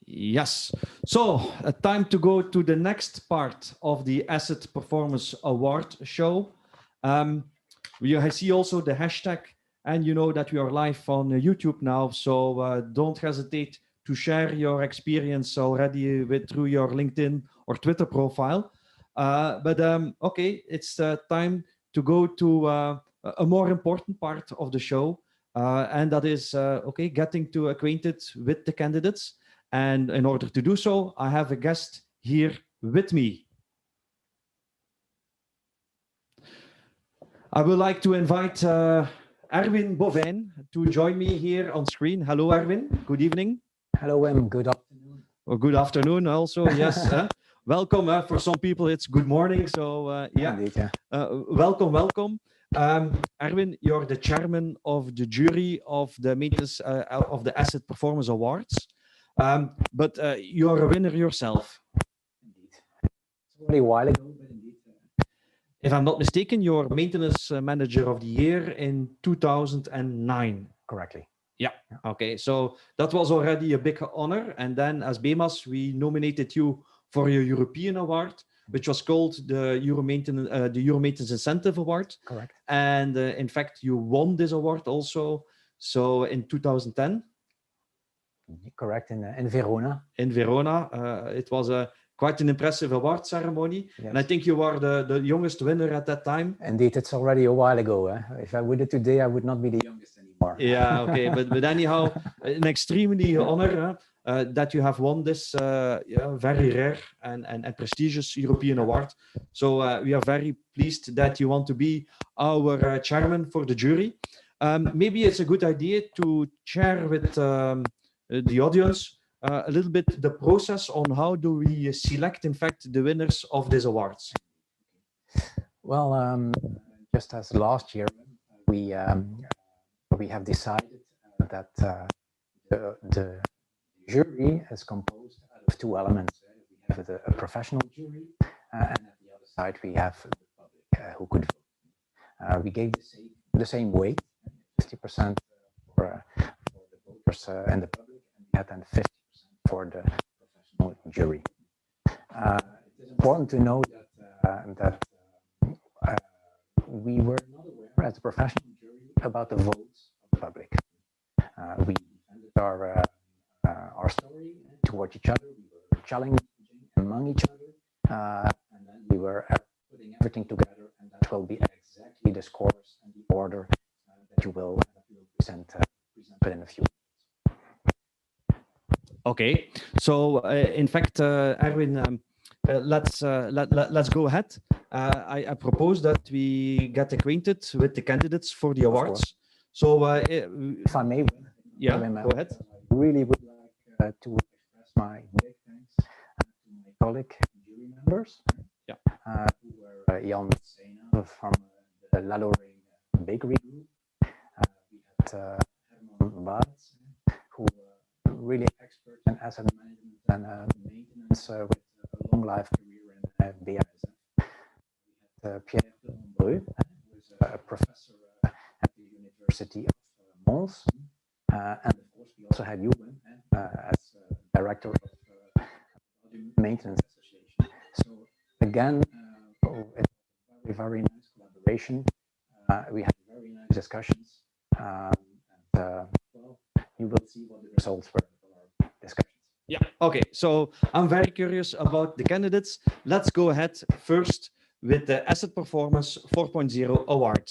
Yes, so time to go to the next part of the Asset Performance Award show. You see also the hashtag, and you know that we are live on YouTube now, so don't hesitate to share your experience already through your LinkedIn or Twitter profile. Okay, it's time to go to a more important part of the show, and that is getting acquainted with the candidates. And in order to do so, I have a guest here with me. I would like to invite Erwin Bovijn to join me here on screen. Hello, Erwin. Good evening. Hello, Wim. Good afternoon. Or good afternoon also, yes. Welcome. For some people, it's good morning. So, yeah. Indeed, yeah. Welcome, welcome. Erwin, you're the chairman of the jury of the maintenance of the Asset Performance Awards. But you're a winner yourself. Indeed. It's already a while ago, but indeed. If I'm not mistaken, you're maintenance manager of the year in 2009. Correctly. Yeah. Okay. So that was already a big honor. And then as BEMAS, we nominated you for your European award, which was called the Euro Maintenance Incentive Award. Correct. And in fact, you won this award also. So in 2010. Correct, in Verona. In Verona, it was quite an impressive award ceremony. Yes. And I think you were the youngest winner at that time. Indeed, it's already a while ago. If I would it today, I would not be the youngest anymore. Yeah, okay, but anyhow, an extremely honor that you have won this very rare and prestigious European award. So we are very pleased that you want to be our chairman for the jury. Maybe it's a good idea to share with the audience a little bit the process on how do we select, in fact, the winners of these awards. Well, just as last year, we have decided that the jury is composed out of two elements. We have a professional jury, and at the other side we have the public who could vote. We gave the same weight, 50% for the voters and the public, and we had then 50% for the professional jury. It is important to know that we were not aware as a professional jury about the votes of the public. We defended our story towards each other. We were challenging among each other, and then we were putting everything together, and that will be exactly the scores and the order that you will present in a few minutes. Okay, so in fact, Erwin, let's go ahead. I propose that we get acquainted with the candidates for the awards. So, if I may, yeah, go ahead. I really would like to express my big thanks to my colleague jury members. Yeah. Who were Jan Sena from the La Lorraine Bakery Group. We had Herman Baats, who were really expert in asset management and maintenance with a long life career in BASF. We had Pierre Delambreux, who is a professor at the University of Mons. And of course, we also had you as director of the Maintenance Association. So again, it's a very nice collaboration. We had very nice discussions, and well, you will see what the results were of our discussions. Yeah, okay, so I'm very curious about the candidates. Let's go ahead first with the Asset Performance 4.0 Award.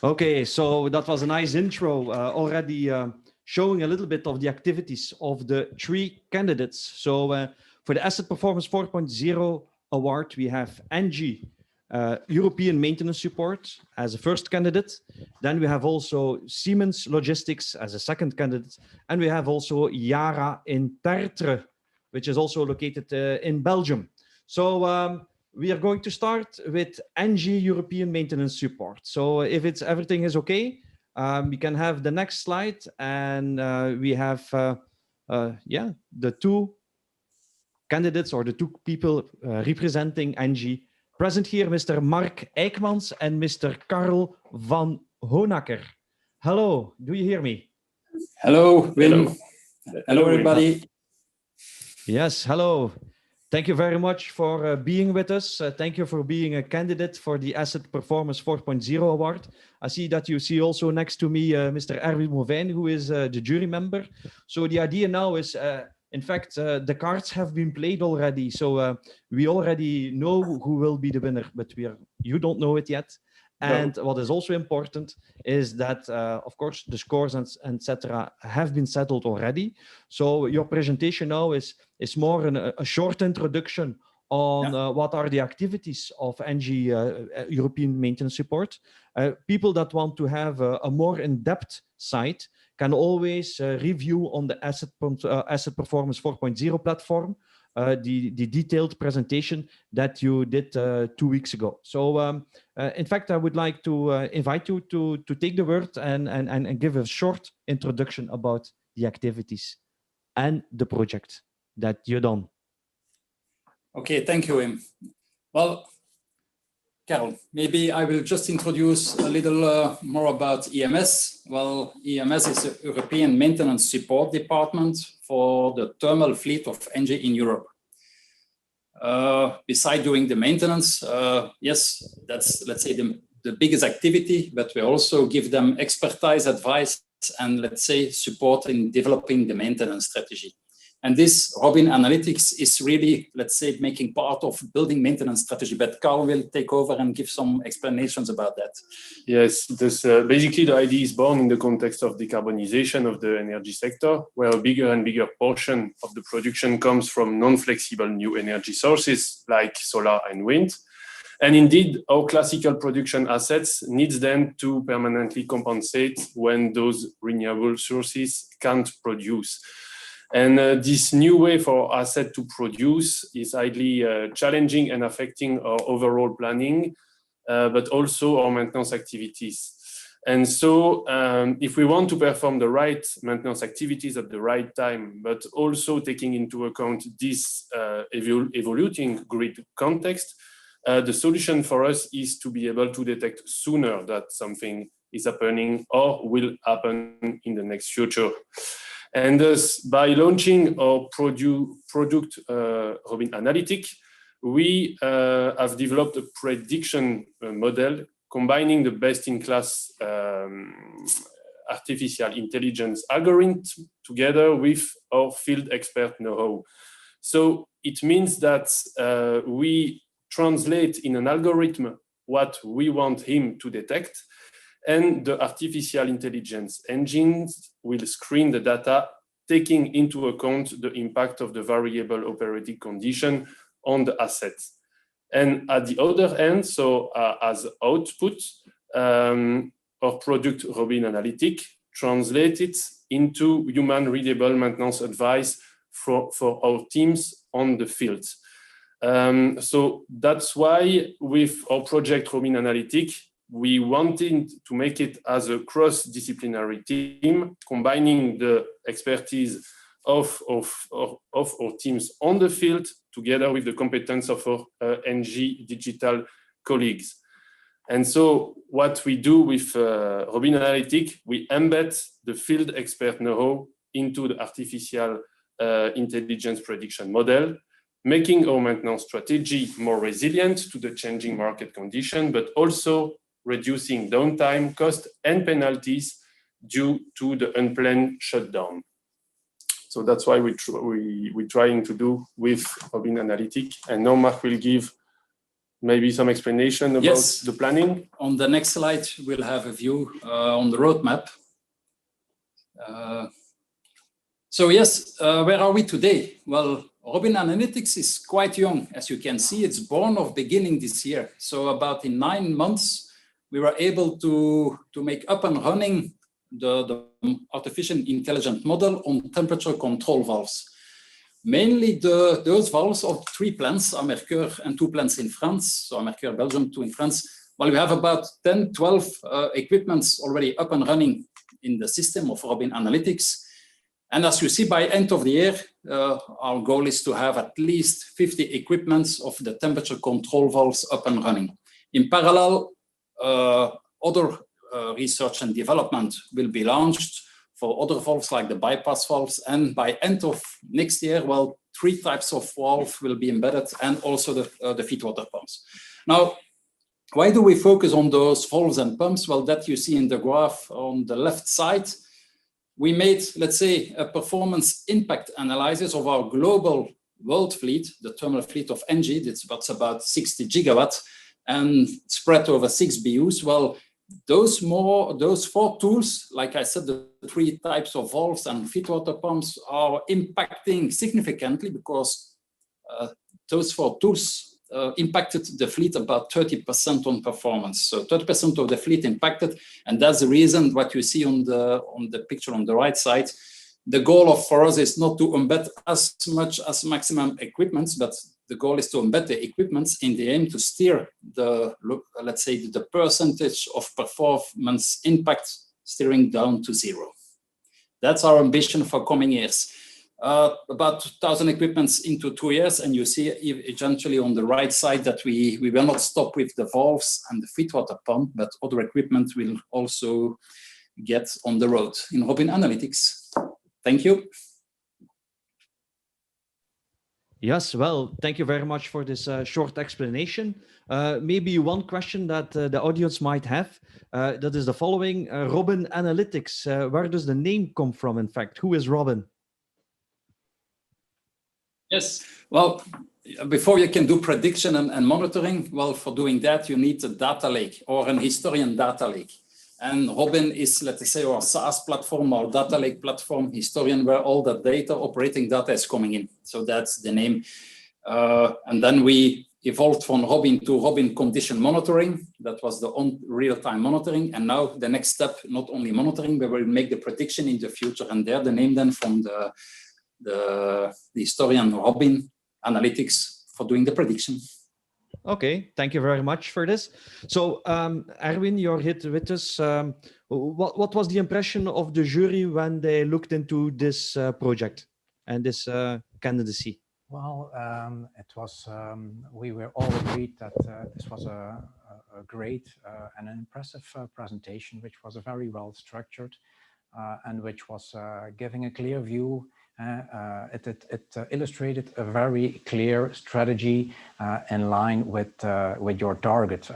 Okay, so that was a nice intro, already showing a little bit of the activities of the 3 candidates. So for the Asset Performance 4.0 award, we have ENGIE, European Maintenance Support, as a first candidate. Then we have also Siemens Logistics as a second candidate. And we have also Yara in Tertre, which is also located in Belgium. So we are going to start with ENGIE European Maintenance Support. So if everything is okay, we can have the next slide, and we have the 2 candidates or the 2 people representing ENGIE present here, Mr. Mark Eijkmans and Mr. Karl van Honacker. Hello, do you hear me? Hello, Wim. Hello, everybody. Yes, hello. Thank you very much for being with us. Thank you for being a candidate for the Asset Performance 4.0 award. I see that you see also next to me Mr. Erwin Movijn, who is the jury member. So the idea now is, in fact, the cards have been played already. So we already know who will be the winner, but you don't know it yet. And what is also important is that, of course, the scores and etc. have been settled already. So your presentation now is more a short introduction on what are the activities of ENGIE European Maintenance Support. People that want to have a more in-depth site can always review on the Asset Performance 4.0 platform the detailed presentation that you did 2 weeks ago. So in fact, I would like to invite you to take the word and give a short introduction about the activities and the project that you've done. Okay, thank you, Wim. Well, Carol, maybe I will just introduce a little more about EMS. Well, EMS is a European Maintenance Support Department for the thermal fleet of ENGIE in Europe. Beside doing the maintenance, yes, that's, let's say, the biggest activity, but we also give them expertise, advice, and, let's say, support in developing the maintenance strategy. And this Robin Analytics is really, let's say, making part of building maintenance strategy, but Carl will take over and give some explanations about that. Yes, this basically the idea is born in the context of decarbonization of the energy sector, where a bigger and bigger portion of the production comes from non-flexible new energy sources like solar and wind. And indeed, our classical production assets needs them to permanently compensate when those renewable sources can't produce. And this new way for asset to produce is highly challenging and affecting our overall planning, but also our maintenance activities. And so if we want to perform the right maintenance activities at the right time, but also taking into account this evolving grid context, the solution for us is to be able to detect sooner that something is happening or will happen in the next future. And thus, by launching our product Robin Analytic, we have developed a prediction model combining the best-in-class artificial intelligence algorithm together with our field expert know-how. So it means that we translate in an algorithm what we want him to detect, and the artificial intelligence engines will screen the data, taking into account the impact of the variable operating condition on the assets. And at the other end, so as output, our product Robin Analytic translated into human readable maintenance advice for our teams on the field. So that's why with our project Robin Analytic, we wanted to make it as a cross-disciplinary team, combining the expertise of our teams on the field together with the competence of our ENGIE digital colleagues. And so what we do with Robin Analytic, we embed the field expert know-how into the artificial intelligence prediction model, making our maintenance strategy more resilient to the changing market condition, but also reducing downtime, cost, and penalties due to the unplanned shutdown. So that's why we're trying to do with Robin Analytic. And now Mark will give maybe some explanation about Yes. the planning? On the next slide, we'll have a view on the roadmap. So yes, where are we today? Well, Robin Analytics is quite young. As you can see, it's born of beginning this year. So about in 9 months, we were able to make up and running the artificial intelligent model on temperature control valves. Mainly those valves of 3 plants, Mercure, and 2 plants in France. So Mercure, Belgium, 2 in France. Well, we have about 10, 12 equipments already up and running in the system of Robin Analytics. And as you see, by end of the year, our goal is to have at least 50 equipments of the temperature control valves up and running. In parallel, other research and development will be launched for other valves like the bypass valves. And by end of next year, well, 3 types of valve will be embedded, and also the feedwater pumps. Now, why do we focus on those valves and pumps? Well, that you see in the graph on the left side. We made, let's say, a performance impact analysis of our global world fleet, the terminal fleet of ENGIE. That's about 60 gigawatts and spread over 6 BUs. Well, those 4 tools, like I said, the 3 types of valves and feedwater pumps are impacting significantly, because those 4 tools impacted the fleet about 30% on performance. So 30% of the fleet impacted, and that's the reason what you see on the picture on the right side. The goal for us is not to embed as much as maximum equipments, but the goal is to embed the equipments in the aim to steer let's say, the percentage of performance impact steering down to 0. That's our ambition for coming years. About 1,000 equipments into 2 years, and you see eventually on the right side that we will not stop with the valves and the feedwater pump, but other equipment will also get on the road in Robin Analytics. Thank you. Yes, well, thank you very much for this short explanation. Maybe one question that the audience might have, that is the following. Robin Analytics, where does the name come from, in fact? Who is Robin? Yes, well, before you can do prediction and monitoring, well, for doing that, you need a data lake or an historian data lake. And Robin is, let's say, our SaaS platform, our data lake platform, historian, where all the data, operating data is coming in. So that's the name. And then we evolved from Robin to Robin Condition Monitoring. That was the real-time monitoring. And now the next step, not only monitoring, but we'll make the prediction in the future. And there, the name then from the historian Robin Analytics for doing the prediction. Okay, thank you very much for this. So, Erwin, you're here with us. What was the impression of the jury when they looked into this project and this candidacy? Well, it was. We were all agreed that this was a great and an impressive presentation, which was very well structured and which was giving a clear view. It illustrated a very clear strategy in line with your target,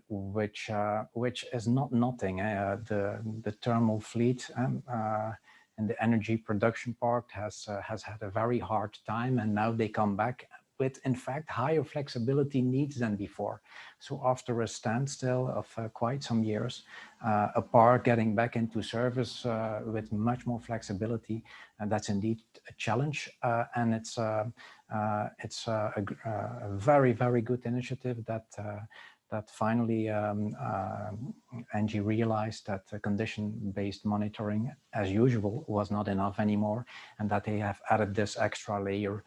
which is not nothing. The thermal fleet and the energy production part has had a very hard time, and now they come back with, in fact, higher flexibility needs than before. So after a standstill of quite some years, a part getting back into service with much more flexibility, and that's indeed a challenge. And it's a very, very good initiative that finally ENGIE realized that condition-based monitoring, as usual, was not enough anymore, and that they have added this extra layer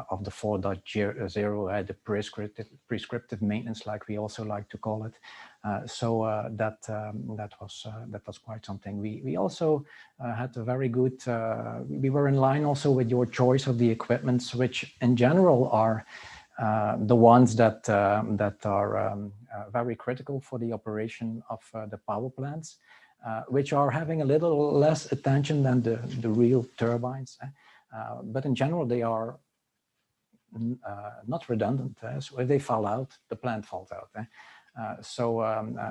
of the 4.0, the prescriptive maintenance, like we also like to call it. So that was quite something. We also had a very good. We were in line also with your choice of the equipments, which in general are the ones that are very critical for the operation of the power plants, which are having a little less attention than the real turbines. But in general, they are not redundant. So if they fall out, the plant falls out. So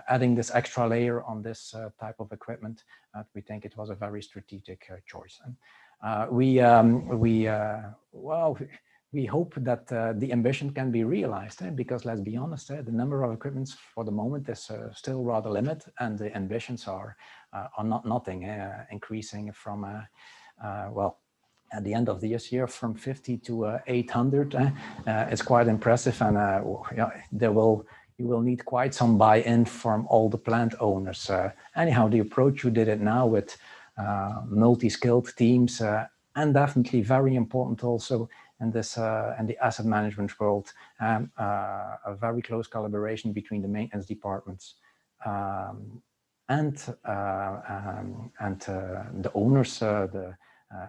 adding this extra layer on this type of equipment, we think it was a very strategic choice. we hope that the ambition can be realized, because let's be honest, the number of equipments for the moment is still rather limited, and the ambitions are not nothing, increasing from, well, at the end of this year from 50 to 800. It's quite impressive, and yeah, you will need quite some buy-in from all the plant owners. Anyhow, the approach you did it now with multi-skilled teams, and definitely very important also in this in the asset management world, a very close collaboration between the maintenance departments and the owners, the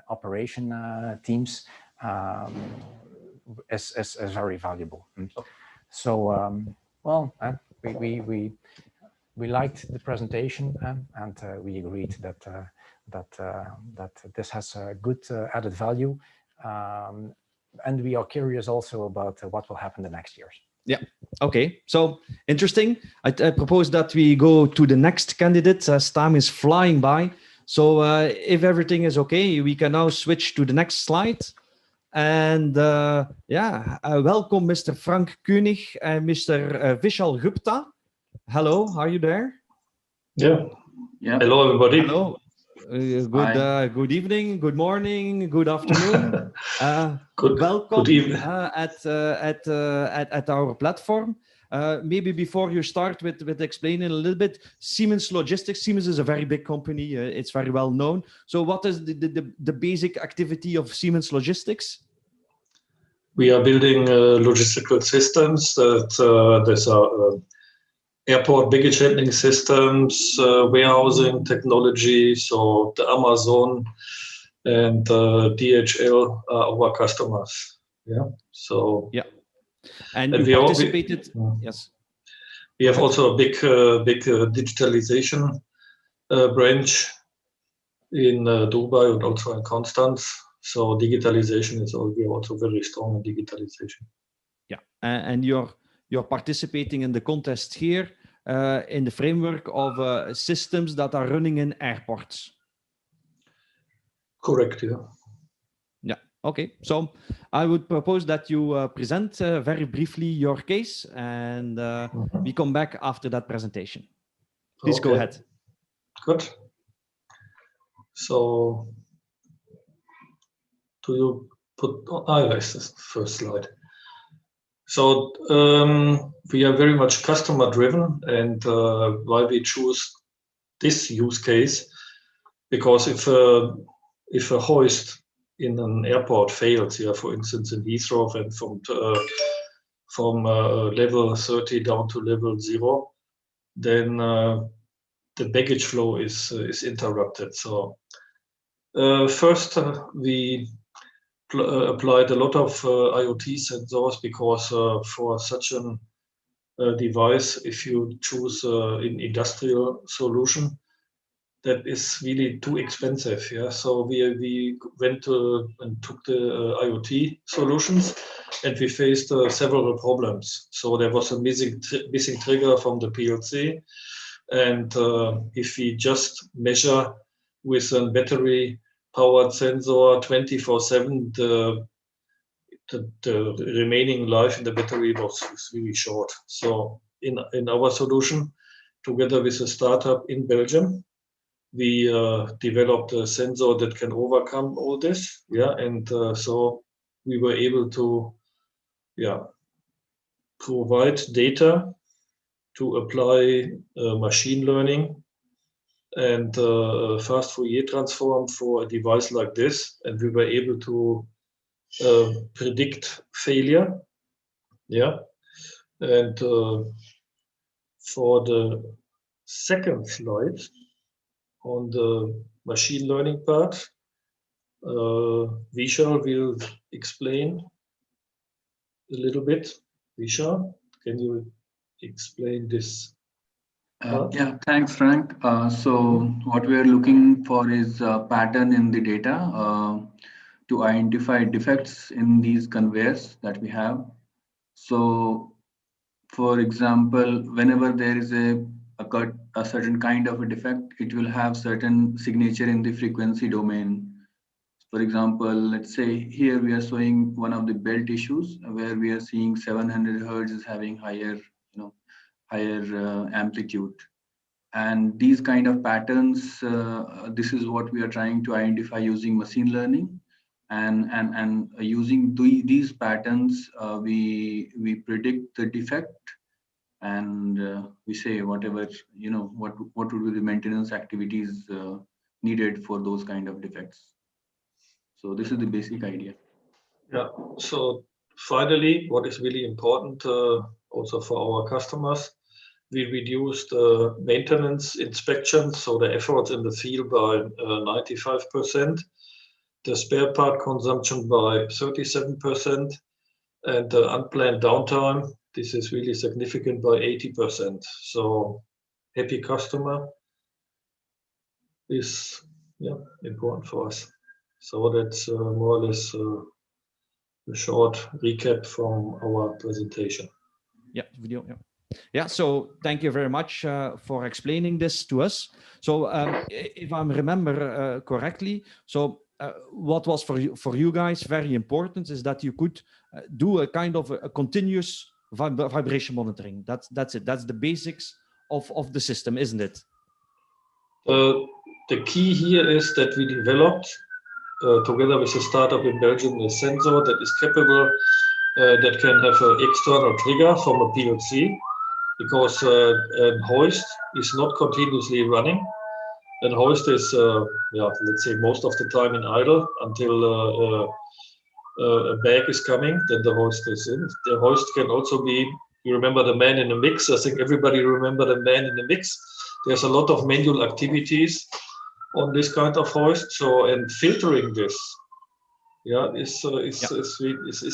operation teams, is very valuable. So well, we liked the presentation, and we agreed that that this has a good added value, and we are curious also about what will happen the next years. Yeah. Okay. So interesting. I propose that we go to the next candidate, as time is flying by. So if everything is okay, we can now switch to the next slide. And yeah, welcome, Mr. Frank Koenig and Mr. Vishal Gupta. Hello, are you there? Yeah. Hello, everybody. Hello. Good evening, good morning, good afternoon. Welcome good evening. at our platform. Maybe before you start with explaining a little bit, Siemens Logistics. Siemens is a very big company. It's very well known. So what is the basic activity of Siemens Logistics? We are building logistical systems that there's airport baggage handling systems, warehousing technology. So the Amazon and DHL are our customers. Yeah. So yeah. And you participated. Yes. We have also a big digitalization branch in Dubai and also in Constance. So digitalization is also very strong in digitalization. Yeah, and you're participating in the contest here in the framework of systems that are running in airports. Correct. Yeah. Yeah. Okay. So I would propose that you present very briefly your case, and we come back after that presentation. Please go ahead. Good. So, do you put? Yes, this first slide. So we are very much customer driven, and why we choose this use case, because if a hoist in an airport fails, yeah, for instance in Heathrow, and from level 30 down to level 0, then the baggage flow is interrupted. So first we applied a lot of IoT sensors, because for such a device, if you choose an industrial solution, that is really too expensive. Yeah, so we went and took the IoT solutions, and we faced several problems. So there was a missing trigger from the PLC, and if we just measure with a battery powered sensor 24/7, the remaining life in the battery was really short. So in our solution, together with a startup in Belgium, we developed a sensor that can overcome all this. Yeah, and so we were able to provide data to apply machine learning and fast Fourier transform for a device like this, and we were able to predict failure. Yeah, and for the second slide on the machine learning part, Vishal will explain a little bit. Vishal, can you explain this? Yeah, thanks, Frank. So what we are looking for is a pattern in the data to identify defects in these conveyors that we have. So, for example, whenever there is a certain kind of a defect, it will have certain signature in the frequency domain. For example, let's say here we are showing one of the belt issues where we are seeing 700 hertz is having higher, higher amplitude. And these kind of patterns, this is what we are trying to identify using machine learning. And using these patterns, we predict the defect, and we say whatever, what would be the maintenance activities needed for those kind of defects. So this is the basic idea. Yeah. So finally, what is really important also for our customers, we reduced maintenance inspections, so the efforts in the field by 95%, the spare part consumption by 37%, and the unplanned downtime, this is really significant, by 80%. So happy customer is important for us. So that's more or less a short recap from our presentation. Yeah, video. Yeah. Yeah, so thank you very much for explaining this to us. So if I remember correctly, so what was for you guys very important is that you could do a kind of a continuous vibration monitoring. That's it. That's the basics of the system, isn't it? The key here is that we developed together with a startup in Belgium a sensor that is capable, that can have an external trigger from a PLC, because a hoist is not continuously running. And hoist is, let's say, most of the time in idle until a bag is coming, then the hoist is in. The hoist can also be, you remember the man in the mix? I think everybody remember the man in the mix. There's a lot of manual activities on this kind of hoist. So, and filtering this, is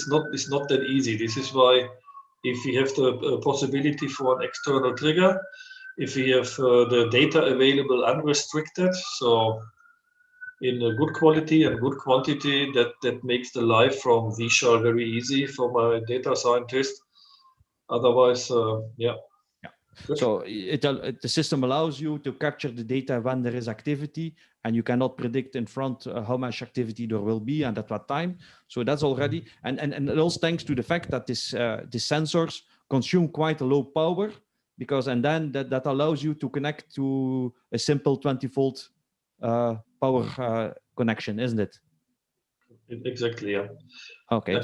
not that easy. This is why, if we have the possibility for an external trigger, if we have the data available unrestricted, so in a good quality and good quantity, that makes the life from vShell very easy for my data scientist. Otherwise, Good. So the system allows you to capture the data when there is activity, and you cannot predict in front how much activity there will be and at what time. So that's already, and it also thanks to the fact that these sensors consume quite a low power, because and then that allows you to connect to a simple 20-volt power connection, isn't it? Exactly, yeah. Okay.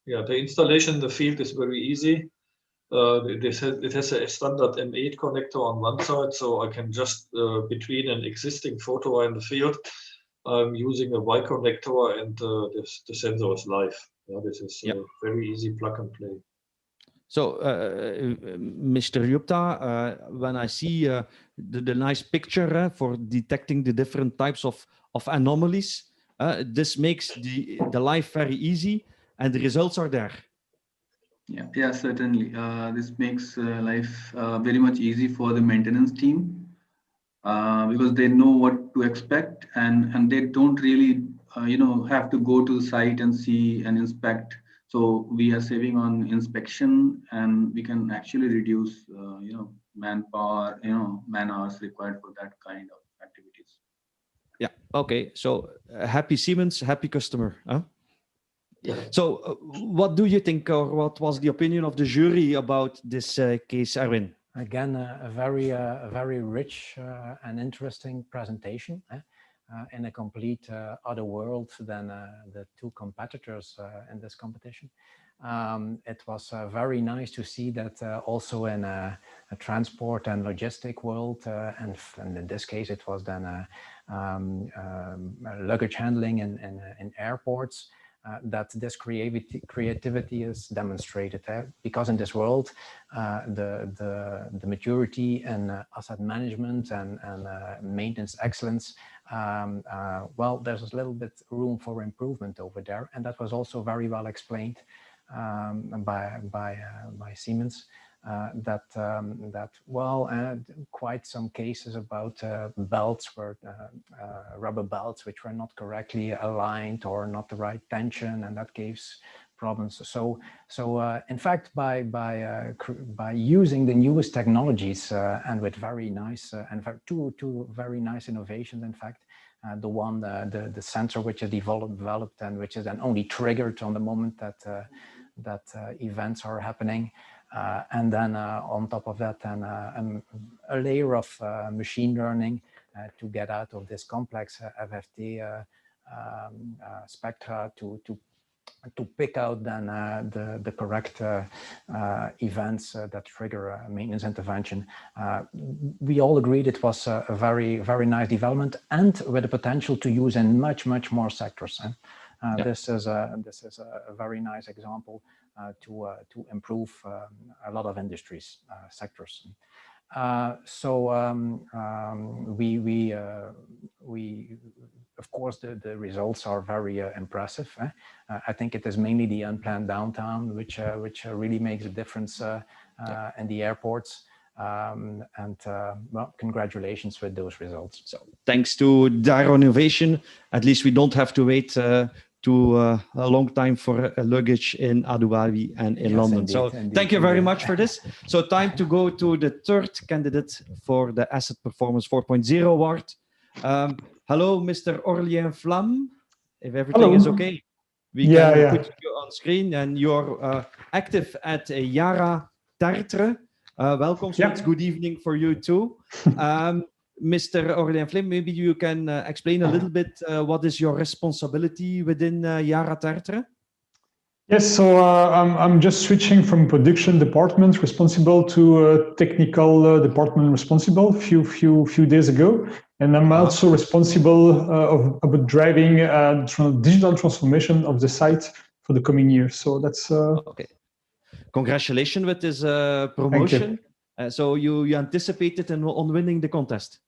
The installation in the field is very easy. It has a standard M8 connector on one side, so I can just between an existing photo in the field, I'm using a Y connector, and the sensor is live. This is very easy plug and play. So, Mr. Yupta, when I see the nice picture for detecting the different types of anomalies, this makes the life very easy, and the results are there. Yeah, certainly. This makes life very much easy for the maintenance team, because they know what to expect, and they don't really have to go to the site and see and inspect. So we are saving on inspection, and we can actually reduce manpower, man hours required for that kind of activities. Yeah. Okay. So happy Siemens, happy customer. Huh? Yeah. So what do you think, or what was the opinion of the jury about this case, Erwin? Again, a very rich and interesting presentation in a complete other world than the two competitors in this competition. It was very nice to see that also in a transport and logistic world, and in this case it was then luggage handling in airports, that this creativity is demonstrated, because in this world the maturity and asset management and maintenance excellence, well, there's a little bit room for improvement over there, and that was also very well explained by Siemens. Quite some cases about belts were rubber belts which were not correctly aligned or not the right tension, and that gives problems. So in fact, by using the newest technologies and with very nice and two very nice innovations, in fact, the one the sensor which is developed and which is then only triggered on the moment that events are happening. And then on top of that, then a layer of machine learning to get out of this complex FFT spectra to pick out then the correct events that trigger a maintenance intervention. We all agreed it was a very, very nice development and with the potential to use in much more sectors. This is a very nice example to improve a lot of industries sectors. We of course the results are very impressive. I think it is mainly the unplanned downtime which really makes a difference in the airports. Well, congratulations with those results. So thanks to Daro Innovation, at least we don't have to wait a long time for luggage in Abu Dhabi and in London. Indeed, so thank you very much for this. So time to go to the third candidate for the Asset Performance 4.0 award. Hello, Mr. Aurélien Flamme. If everything is okay, we can put you on screen, and you're active at Yara Tartre. Welcome. So it's good evening for you too. Mr. Aurélien Flamme, maybe you can explain a little bit what is your responsibility within Yara Tartre? Yes, so I'm just switching from production department responsible to technical department responsible few days ago, and I'm also responsible of driving digital transformation of the site for the coming year. So that's okay. Congratulations with this promotion. So you anticipated on winning the contest?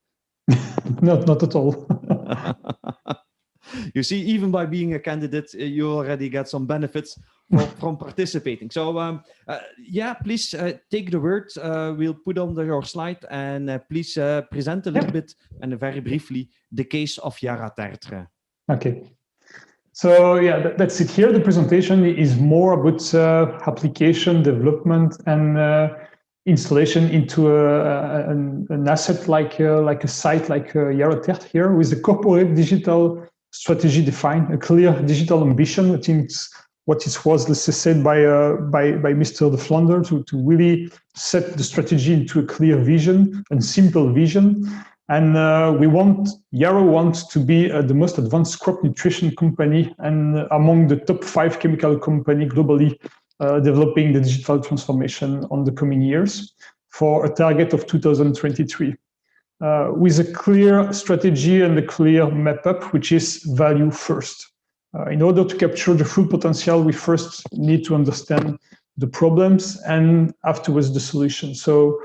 Not at all. You see, even by being a candidate, you already get some benefits from participating. So yeah, please take the word. We'll put on your slide, and please present a little bit and very briefly the case of Yara Tartre. Okay. So yeah, that's it here. The presentation is more about application development and installation into an asset like a site like Yara Tartre here, with a corporate digital strategy defined, a clear digital ambition. I think what it was, let's say, said by Mr. de Flander, to really set the strategy into a clear vision and simple vision. And Yara wants to be the most advanced crop nutrition company and among the top 5 chemical company globally developing the digital transformation on the coming years for a target of 2023. With a clear strategy and a clear map up, which is value first. In order to capture the full potential, we first need to understand the problems and afterwards the solution. So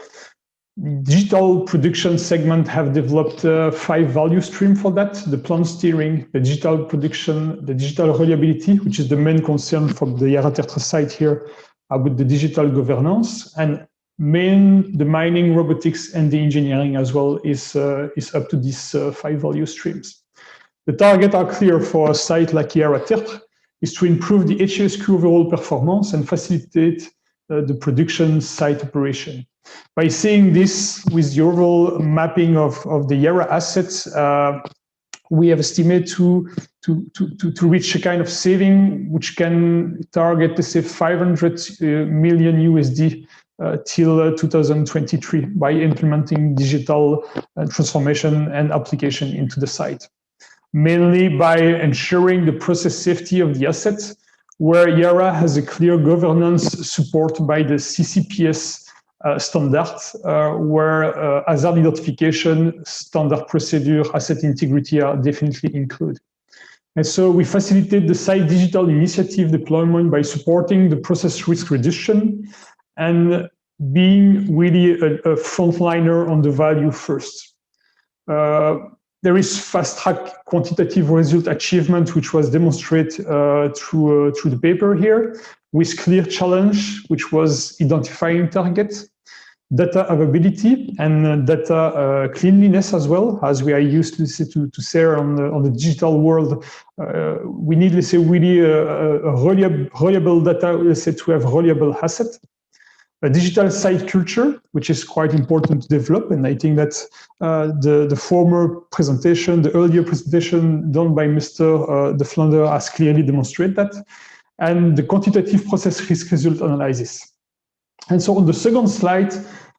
digital production segment have developed 5 value streams for that: the plant steering, the digital production, the digital reliability, which is the main concern from the Yara Tartre site here, about the digital governance, and the mining, robotics, and the engineering as well is up to these 5 value streams. The targets are clear for a site like Yara Tartre, is to improve the HSQ overall performance and facilitate the production site operation. By seeing this with the overall mapping of the Yara assets, we have estimated to reach a kind of saving which can target, let's say, $500 million USD till 2023 by implementing digital transformation and application into the site. Mainly by ensuring the process safety of the assets, where Yara has a clear governance support by the CCPS standards, where hazard identification, standard procedure, asset integrity are definitely included. And so we facilitate the site digital initiative deployment by supporting the process risk reduction and being really a frontliner on the value first. There is fast-track quantitative result achievement, which was demonstrated through the paper here, with clear challenge, which was identifying targets, data availability and data cleanliness as well, as we are used to say on the digital world. We need, let's say, really a reliable data, let's say, to have reliable assets. A digital site culture, which is quite important to develop, and I think that the former presentation, the earlier presentation done by Mr. de Flander has clearly demonstrated that, and the quantitative process risk result analysis. And so on the second slide,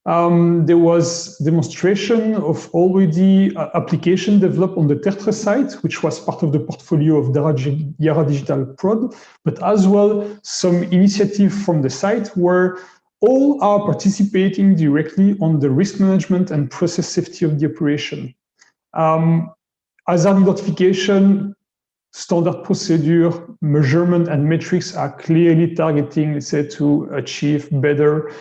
there was demonstration of already application developed on the Tertre site, which was part of the portfolio of Yara Digital Prod, but as well some initiative from the site where all are participating directly on the risk management and process safety of the operation. Hazard identification, standard procedure, measurement, and metrics are clearly targeting, let's say, to achieve better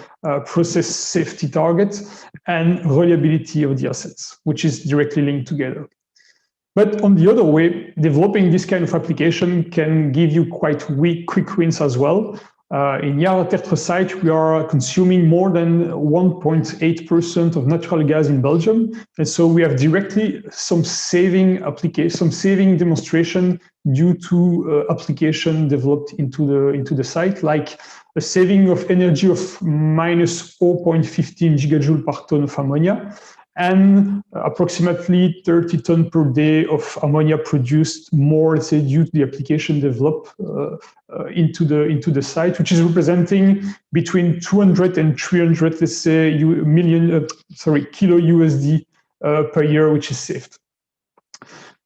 process safety targets and reliability of the assets, which is directly linked together. But on the other way, developing this kind of application can give you quite quick wins as well. In Yara Tertre site, we are consuming more than 1.8% of natural gas in Belgium. And so we have directly some saving demonstration due to application developed into the site, like a saving of energy of minus 0.15 gigajoule per ton of ammonia, and approximately 30 tons per day of ammonia produced more, let's say, due to the application developed into the site, which is representing between 200 and 300, let's say, kilo USD per year, which is saved.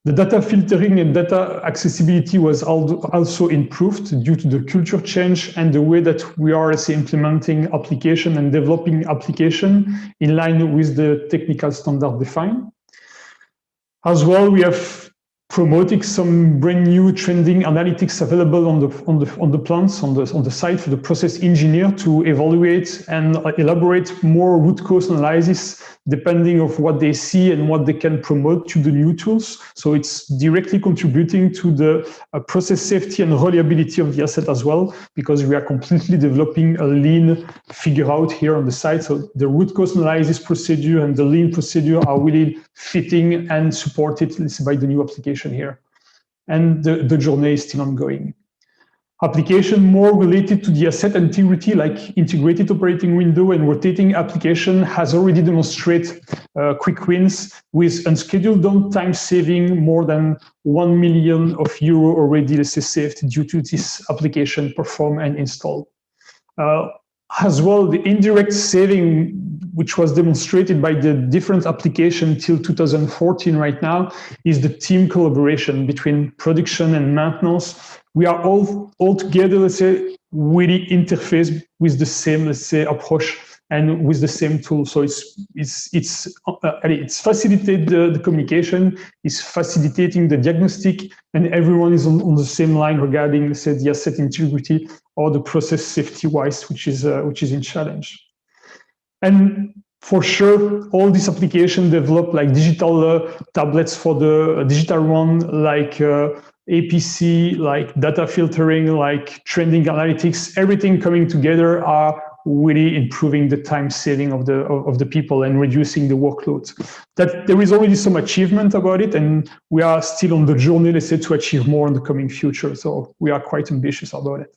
The data filtering and data accessibility was also improved due to the culture change and the way that we are, let's say, implementing application and developing application in line with the technical standard defined. As well, we have promoting some brand new trending analytics available on the plants, on the site for the process engineer to evaluate and elaborate more root cause analysis depending of what they see and what they can promote to the new tools. So it's directly contributing to the process safety and reliability of the asset as well, because we are completely developing a lean figure out here on the site. So the root cause analysis procedure and the lean procedure are really fitting and supported by the new application here. And the journey is still ongoing. Application more related to the asset integrity, like integrated operating window and rotating application, has already demonstrated quick wins with unscheduled downtime saving more than €1 million already, let's say, saved due to this application performed and installed. As well, the indirect saving, which was demonstrated by the different application till 2014 right now, is the team collaboration between production and maintenance. We are all together, let's say, really interface with the same, let's say, approach and with the same tool. So it's facilitated the communication, it's facilitating the diagnostic, and everyone is on the same line regarding, let's say, the asset integrity or the process safety-wise, which is in challenge. And for sure, all these applications develop like digital tablets for the digital one, like APC, like data filtering, like trending analytics, everything coming together are really improving the time saving of the people and reducing the workload. That there is already some achievement about it, and we are still on the journey, let's say, to achieve more in the coming future. So we are quite ambitious about it.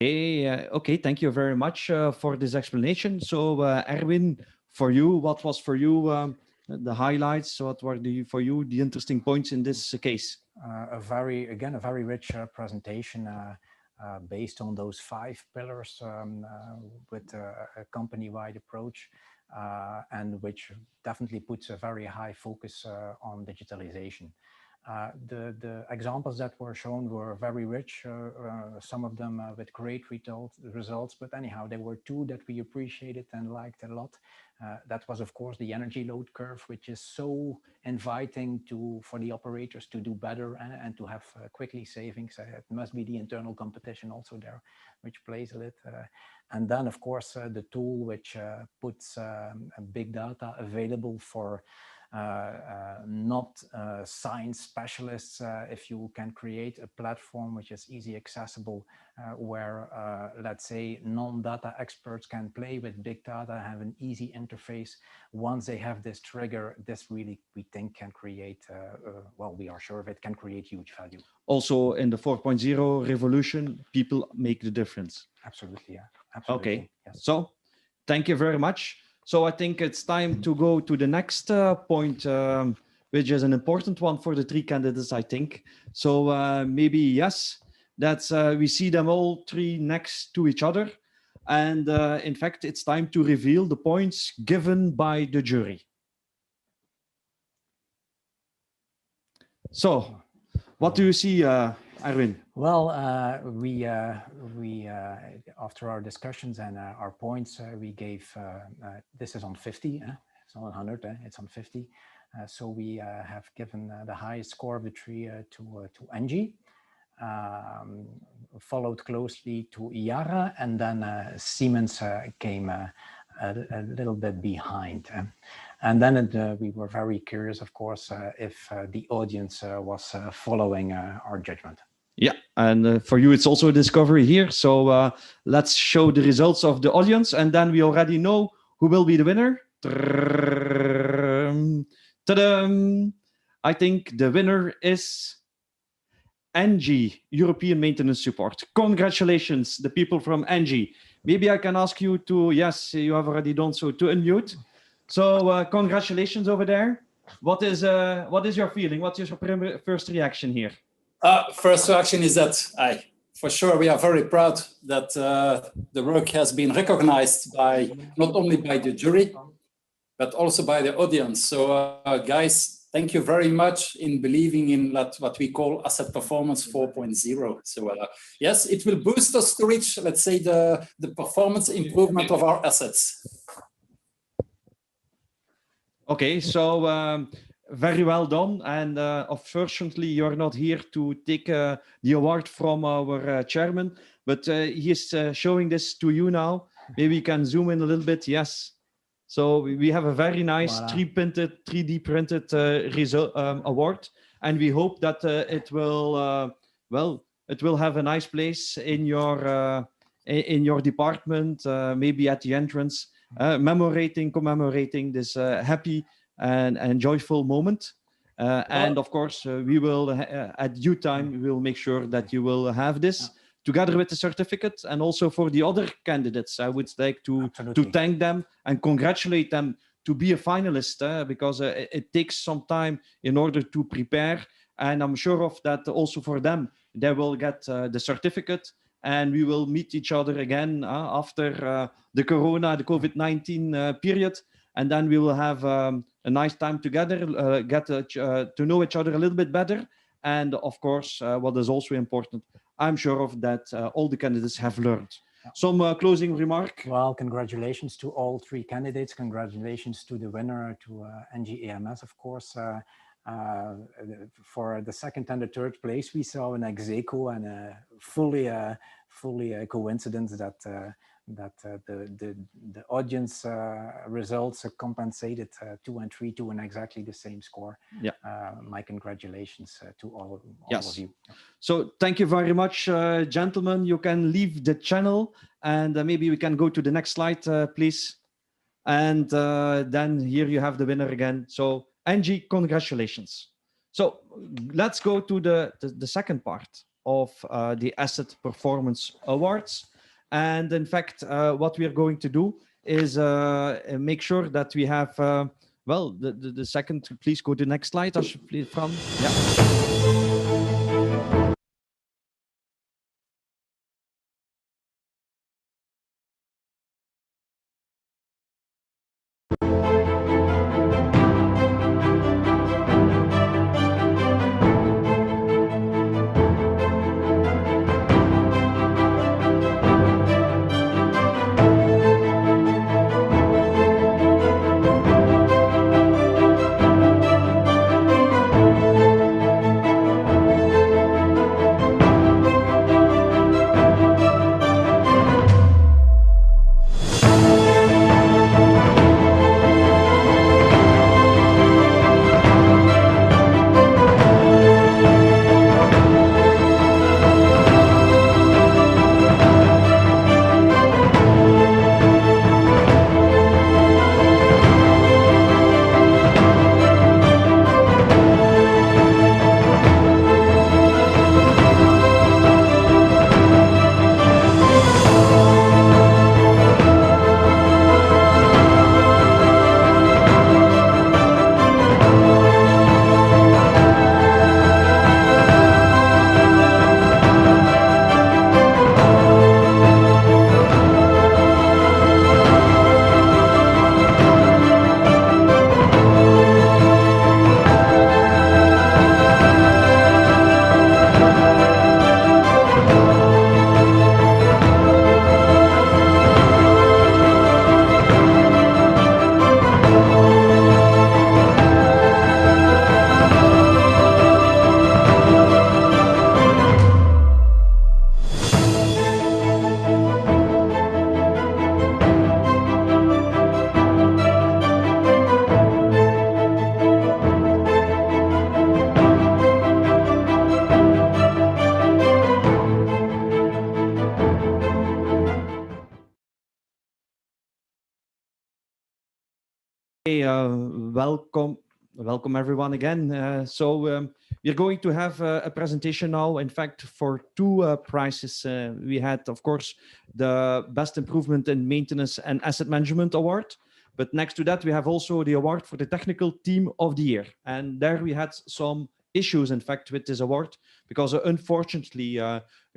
Okay, thank you very much for this explanation. So, Erwin, for you, what was for you the highlights? What were for you the interesting points in this case? A very rich presentation based on those 5 pillars with a company-wide approach, and which definitely puts a very high focus on digitalization. The examples that were shown were very rich, some of them with great results, but anyhow, there were 2 that we appreciated and liked a lot. That was, of course, the energy load curve, which is so inviting for the operators to do better and to have quickly savings. It must be the internal competition also there, which plays a bit. And then, of course, the tool which puts big data available for not science specialists, if you can create a platform which is easy accessible, where, let's say, non-data experts can play with big data, have an easy interface. Once they have this trigger, this really, we think, can create, well, we are sure of it, can create huge value. Also in the 4.0 revolution, people make the difference. Absolutely, yeah. Absolutely. Okay, yes. So thank you very much. So I think it's time to go to the next point, which is an important one for the three candidates, I think. So maybe, yes, that's we see them all three next to each other. And in fact, it's time to reveal the points given by the jury. So what do you see, Erwin? Well, we after our discussions and our points, we gave, this is on 50, it's not on 100, it's on 50. So we have given the highest score of the three to NG, followed closely to Yara, and then Siemens came a little bit behind. And then we were very curious, of course, if the audience was following our judgment. Yeah, and for you, it's also a discovery here. So let's show the results of the audience, and then we already know who will be the winner. Ta-da! I think the winner is NG, European Maintenance Support. Congratulations, the people from NG. Maybe I can ask you to, yes, you have already done so, to unmute. So congratulations over there. What is your feeling? What's your first reaction here? First reaction is that for sure we are very proud that the work has been recognized by not only by the jury, but also by the audience. So guys, thank you very much in believing in what we call asset performance 4.0. So yes, it will boost us to reach, let's say, the performance improvement of our assets. Okay, so very well done. And unfortunately, you're not here to take the award from our chairman, but he is showing this to you now. Maybe you can zoom in a little bit. Yes. So we have a very nice 3D printed result award, and we hope that it will it will have a nice place in your department, maybe at the entrance, commemorating this happy and joyful moment. And of course, we will at due time we will make sure that you will have this. Together with the certificate, and also for the other candidates, I would like to thank them and congratulate them to be a finalist, because it takes some time in order to prepare. And I'm sure of that also for them, they will get the certificate, and we will meet each other again after the COVID-19 period. And then we will have a nice time together, get to know each other a little bit better. And of course, what is also important, I'm sure of that all the candidates have learned. Some closing remark? Well, congratulations to all three candidates. Congratulations to the winner, to NG AMS, of course. For the second and the third place, we saw an ex aequo and fully a coincidence that the audience results compensated 2 and 3 to an exactly the same score. Yeah. My congratulations to all Yes. of you. So thank you very much, gentlemen. You can leave the channel, and maybe we can go to the next slide, please. And then here you have the winner again. So NG, congratulations. So let's go to the second part of the Asset Performance Awards. And in fact, what we are going to do is make sure that we have, well, the second, please go to the next slide, please, from, yeah. welcome everyone again. We're going to have a presentation now, in fact, for two prizes. We had, of course, the Best Improvement in Maintenance and Asset Management Award. But next to that, we have also the award for the Technical Team of the Year. And there we had some issues, in fact, with this award, because unfortunately,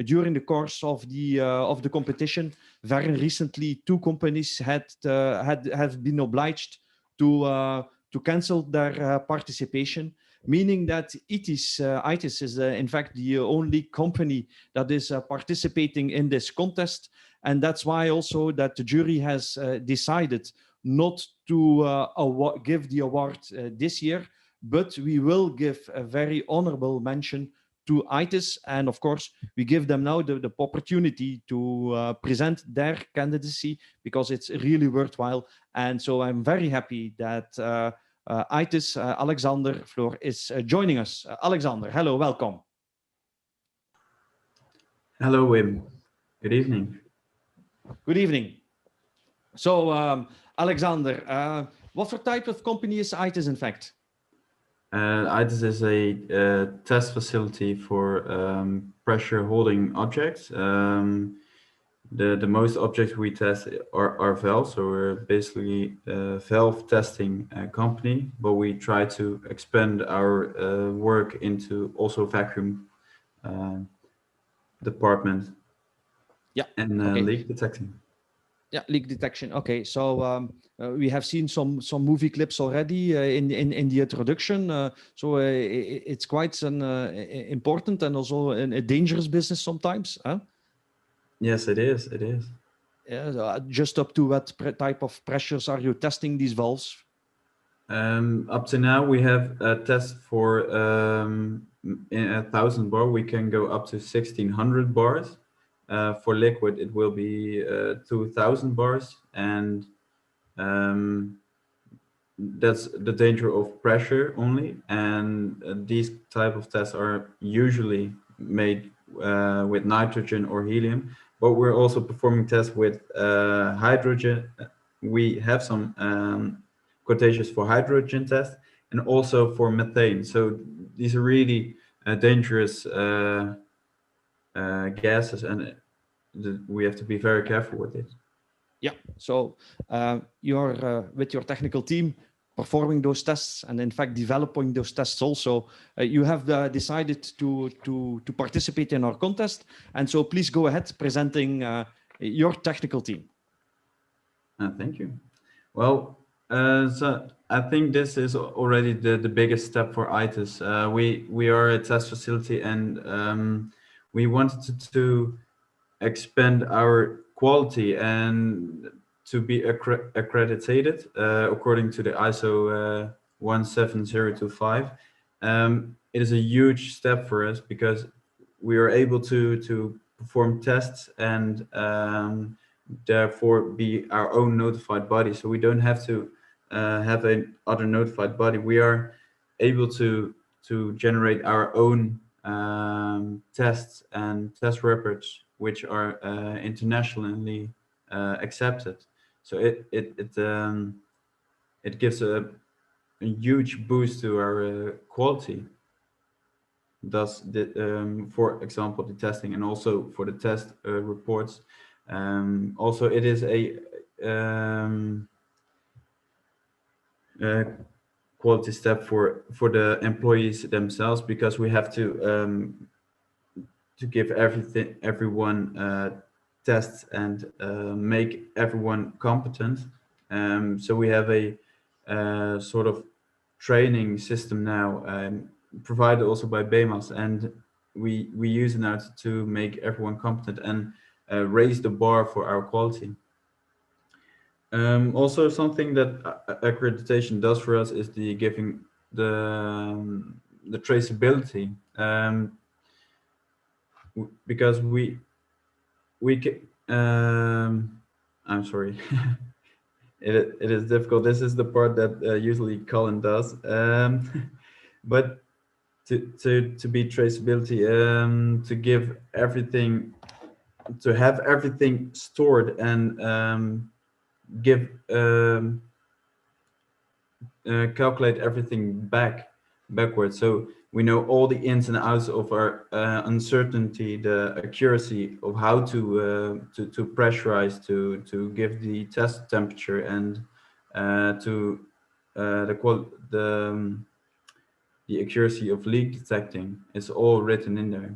during the course of the competition, very recently, two companies have been obliged to cancel their participation, meaning that ITIS is in fact the only company that is participating in this contest, and that's why also that the jury has decided not to give the award this year, but we will give a very honorable mention to ITIS, and of course we give them now the opportunity to present their candidacy, because it's really worthwhile. And so I'm very happy that ITIS Alexander Floor is joining us. Alexander, hello, welcome. Hello, Wim. Good evening. Good evening. So Alexander, what for type of company is ITIS in fact? ITIS is a test facility for pressure holding objects. The most objects we test are valves, so we're basically a valve testing company, but we try to expand our work into also vacuum department. Yeah. And okay. Leak detecting. Yeah, leak detection. Okay, so we have seen some movie clips already in the introduction. So it's quite an important and also a dangerous business sometimes. Huh? Yes, it is. It is. Yeah, just up to what type of pressures are you testing these valves? Up to now, we have a test for in 1,000 bar. We can go up to 1,600 bars. For liquid, it will be 2,000 bars, and that's the danger of pressure only. And these type of tests are usually made with nitrogen or helium, but we're also performing tests with hydrogen. We have some quotations for hydrogen tests and also for methane. So these are really dangerous gases, and we have to be very careful with it. Yeah, so you're with your technical team performing those tests, and in fact developing those tests also. You have decided to participate in our contest, and so please go ahead presenting your technical team. Thank you. Well, so I think this is already the biggest step for ITIS. We are a test facility, and we wanted to expand our quality and to be accredited according to the ISO 17025. It is a huge step for us because we are able to perform tests and therefore be our own notified body. So we don't have to have another notified body. We are able to generate our own tests and test reports which are internationally accepted. So it gives a huge boost to our quality. Thus, for example, the testing and also for the test reports. Also, it is a quality step for the employees themselves, because we have to give everyone tests and make everyone competent. So we have a sort of training system now, provided also by BEMAS, and we use it now to make everyone competent and raise the bar for our quality. Also, something that accreditation does for us is the giving the traceability, because we I'm sorry. It is difficult. This is the part that usually Colin does, but to be traceability, to give everything, to have everything stored and give calculate everything backwards. So we know all the ins and outs of our uncertainty, the accuracy of how to pressurize, to give the test temperature, and the accuracy of leak detecting. It's all written in there.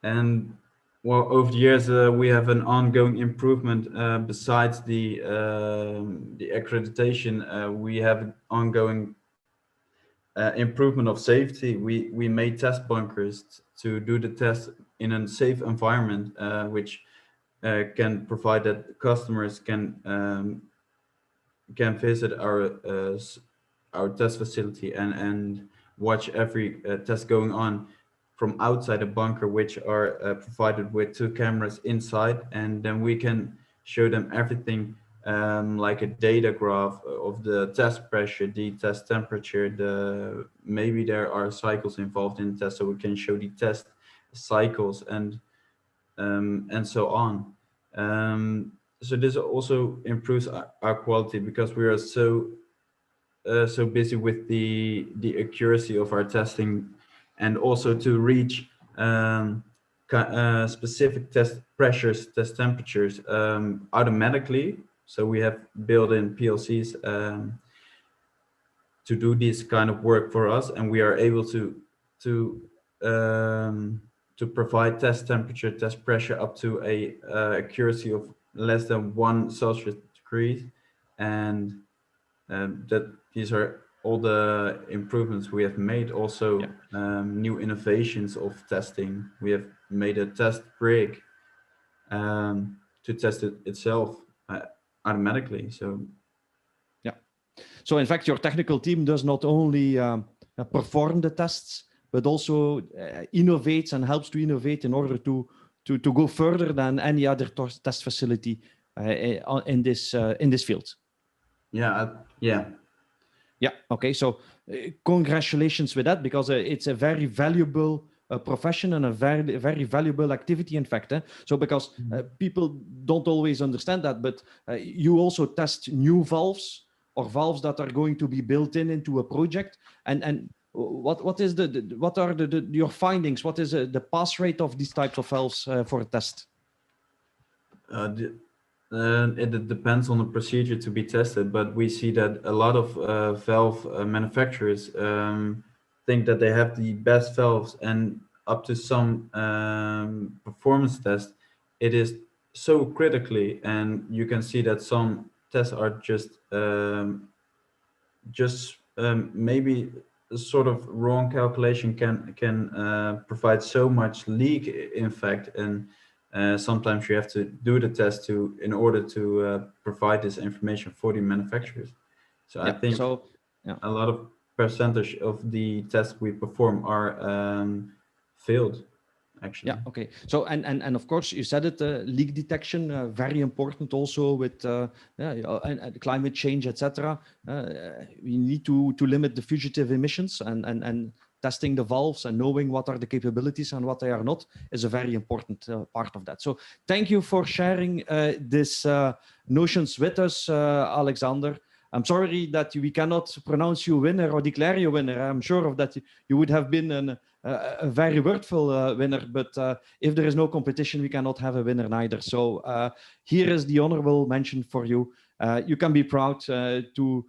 And well, over the years, we have an ongoing improvement. Besides the accreditation, we have an ongoing improvement of safety. We made test bunkers to do the test in a safe environment, which can provide that customers can visit our test facility and watch every test going on from outside a bunker, which are provided with 2 cameras inside, and then we can show them everything, like a data graph of the test pressure, the test temperature, maybe there are cycles involved in the test, so we can show the test cycles and so on. So this also improves our quality, because we are so busy with the accuracy of our testing, and also to reach specific test pressures, test temperatures automatically. So we have built-in PLCs to do this kind of work for us, and we are able to provide test temperature, test pressure up to a accuracy of less than 1 Celsius degree, and that these are all the improvements we have made. Also, new innovations of testing. We have made a test rig to test it itself automatically. So, yeah. So in fact, your technical team does not only perform the tests, but also innovates and helps to innovate in order to go further than any other test facility in this field. Yeah, yeah. Yeah, okay, so congratulations with that, because it's a very valuable profession and a very valuable activity, in fact. So because people don't always understand that, but you also test new valves or valves that are going to be built into a project. And what are your findings? What is the pass rate of these types of valves for a test? It depends on the procedure to be tested, but we see that a lot of valve manufacturers think that they have the best valves, and up to some performance test, it is so critically, and you can see that some tests are just maybe a sort of wrong calculation can provide so much leak, in fact, and sometimes you have to do the test in order to provide this information for the manufacturers. So I think a lot of percentage of the tests we perform are failed, actually. Yeah, okay. So and of course you said it, leak detection, very important also with and climate change, etc. We need to limit the fugitive emissions, and testing the valves and knowing what are the capabilities and what they are not is a very important part of that. So thank you for sharing these notions with us, Alexander. I'm sorry that we cannot pronounce you winner or declare you winner. I'm sure of that you would have been a very worthful winner, but if there is no competition, we cannot have a winner neither. So here is the honorable mention for you. You can be proud to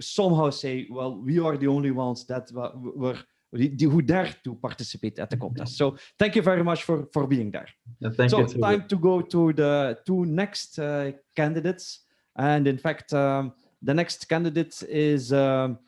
somehow say, well, we are the only ones that who dare to participate at the contest. So thank you very much for being there. Yeah, thank you. Time to go to the 2 next candidates. And in fact, the next candidate is for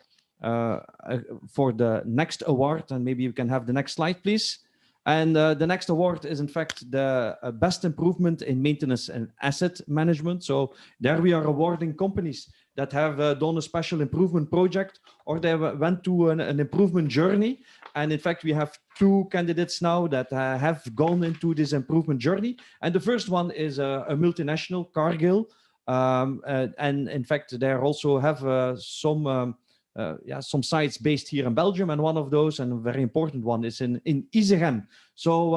the next award, and maybe you can have the next slide, please. And the next award is, in fact, the best improvement in maintenance and asset management. So there we are awarding companies that have done a special improvement project, or they went to an improvement journey. And in fact, we have 2 candidates now that have gone into this improvement journey. And the first one is a multinational, Cargill. And in fact, they also have some sites based here in Belgium, and one of those, and a very important one, is in Izegem. So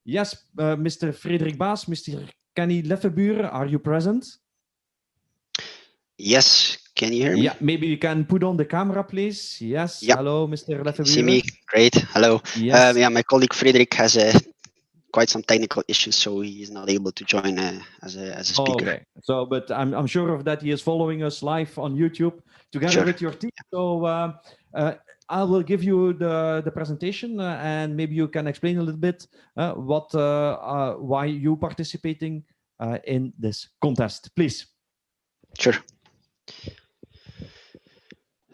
yes, Mr. Frederik Baas, Mr. Kenny Leffeburen, are you present? Yes, can you hear me? Yeah, maybe you can put on the camera, please. Yes. Yeah. Hello, Mr. See me? Lefebvre. Great. Hello. Yes. Yeah, my colleague Frederick has quite some technical issues, so he is not able to join as a speaker. Okay. So, but I'm sure of that he is following us live on YouTube together with your team. So I will give you the presentation and maybe you can explain a little bit why you participating in this contest, please. Sure.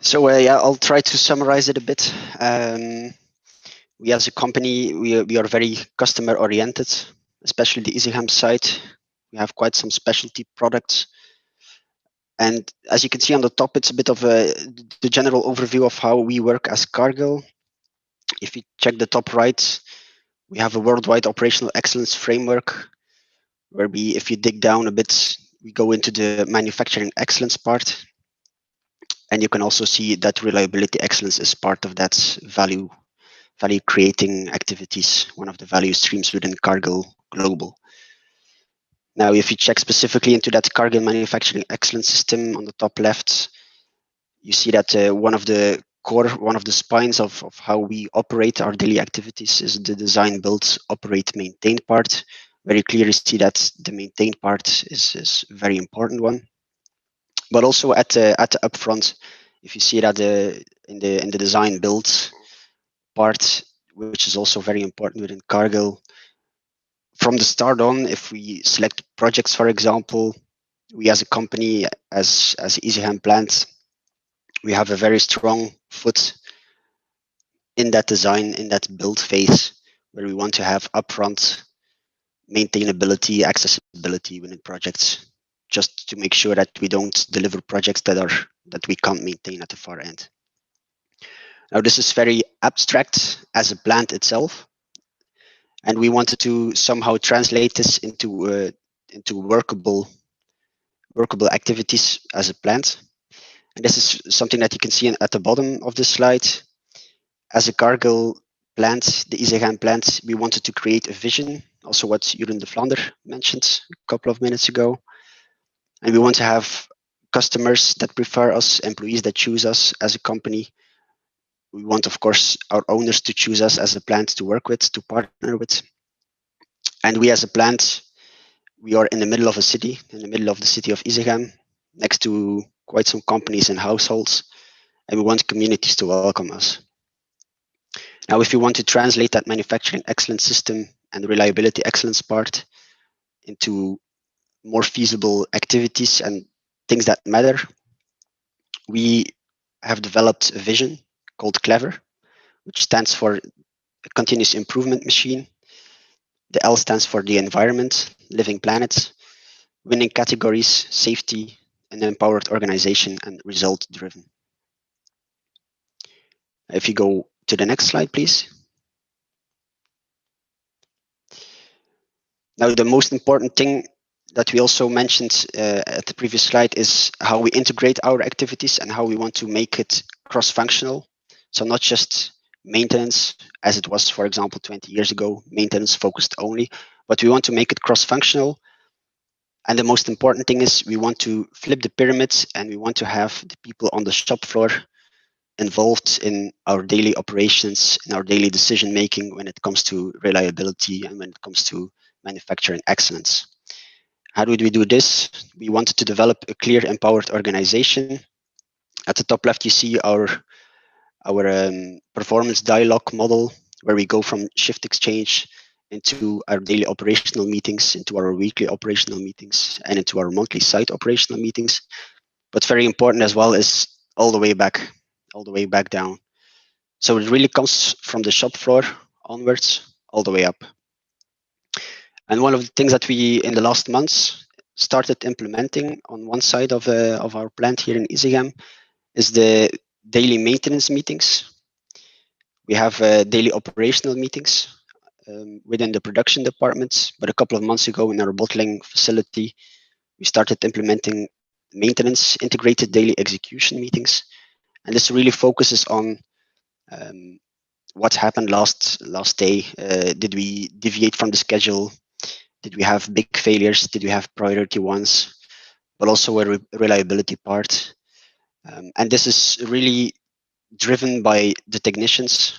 So yeah, I'll try to summarize it a bit. We as a company, we are very customer oriented, especially the EasyHam side. We have quite some specialty products. And as you can see on the top, it's a bit of the general overview of how we work as Cargill. If you check the top right, we have a worldwide operational excellence framework where if you dig down a bit, we go into the manufacturing excellence part. And you can also see that reliability excellence is part of that value creating activities, one of the value streams within Cargill Global. Now, if you check specifically into that Cargill manufacturing excellence system on the top left, you see that one of the spines of how we operate our daily activities is the design, build, operate, maintain part. Very clearly see that the maintain part is a very important one. But also at the upfront, if you see that in the design build part, which is also very important within Cargill, from the start on, if we select projects, for example, we as a company, as EasyHam plant, we have a very strong foot in that design, in that build phase, where we want to have upfront maintainability, accessibility within projects, just to make sure that we don't deliver projects that we can't maintain at the far end. Now, this is very abstract as a plant itself, and we wanted to somehow translate this into workable activities as a plant. And this is something that you can see at the bottom of the slide. As a Cargill plant, the EasyHam plant, we wanted to create a vision, also what Jeroen de Flander mentioned a couple of minutes ago. And we want to have customers that prefer us, employees that choose us as a company. We want, of course, our owners to choose us as a plant to work with, to partner with. And we as a plant, we are in the middle of a city, in the middle of the city of EasyHam, next to quite some companies and households, and we want communities to welcome us. Now, if you want to translate that manufacturing excellence system and the reliability excellence part into more feasible activities and things that matter, we have developed a vision called CLEVER, which stands for a continuous improvement machine. The L stands for the environment, living planet, winning categories, safety, an empowered organization, and result driven. If you go to the next slide, please. Now, the most important thing that we also mentioned at the previous slide is how we integrate our activities and how we want to make it cross-functional. So not just maintenance, as it was, for example, 20 years ago, maintenance focused only, but we want to make it cross-functional. And the most important thing is we want to flip the pyramids and we want to have the people on the shop floor involved in our daily operations, in our daily decision making when it comes to reliability and when it comes to manufacturing excellence. How did we do this? We wanted to develop a clear, empowered organization. At the top left, you see our performance dialogue model, where we go from shift exchange into our daily operational meetings, into our weekly operational meetings, and into our monthly site operational meetings. But very important as well is all the way back down. So it really comes from the shop floor onwards, all the way up. And one of the things that we, in the last months, started implementing on one side of our plant here in EasyHam is the daily maintenance meetings. We have daily operational meetings within the production departments, but a couple of months ago in our bottling facility, we started implementing maintenance integrated daily execution meetings. And this really focuses on what happened last day. Did we deviate from the schedule? Did we have big failures? Did we have priority ones? but also a reliability part. And this is really driven by the technicians,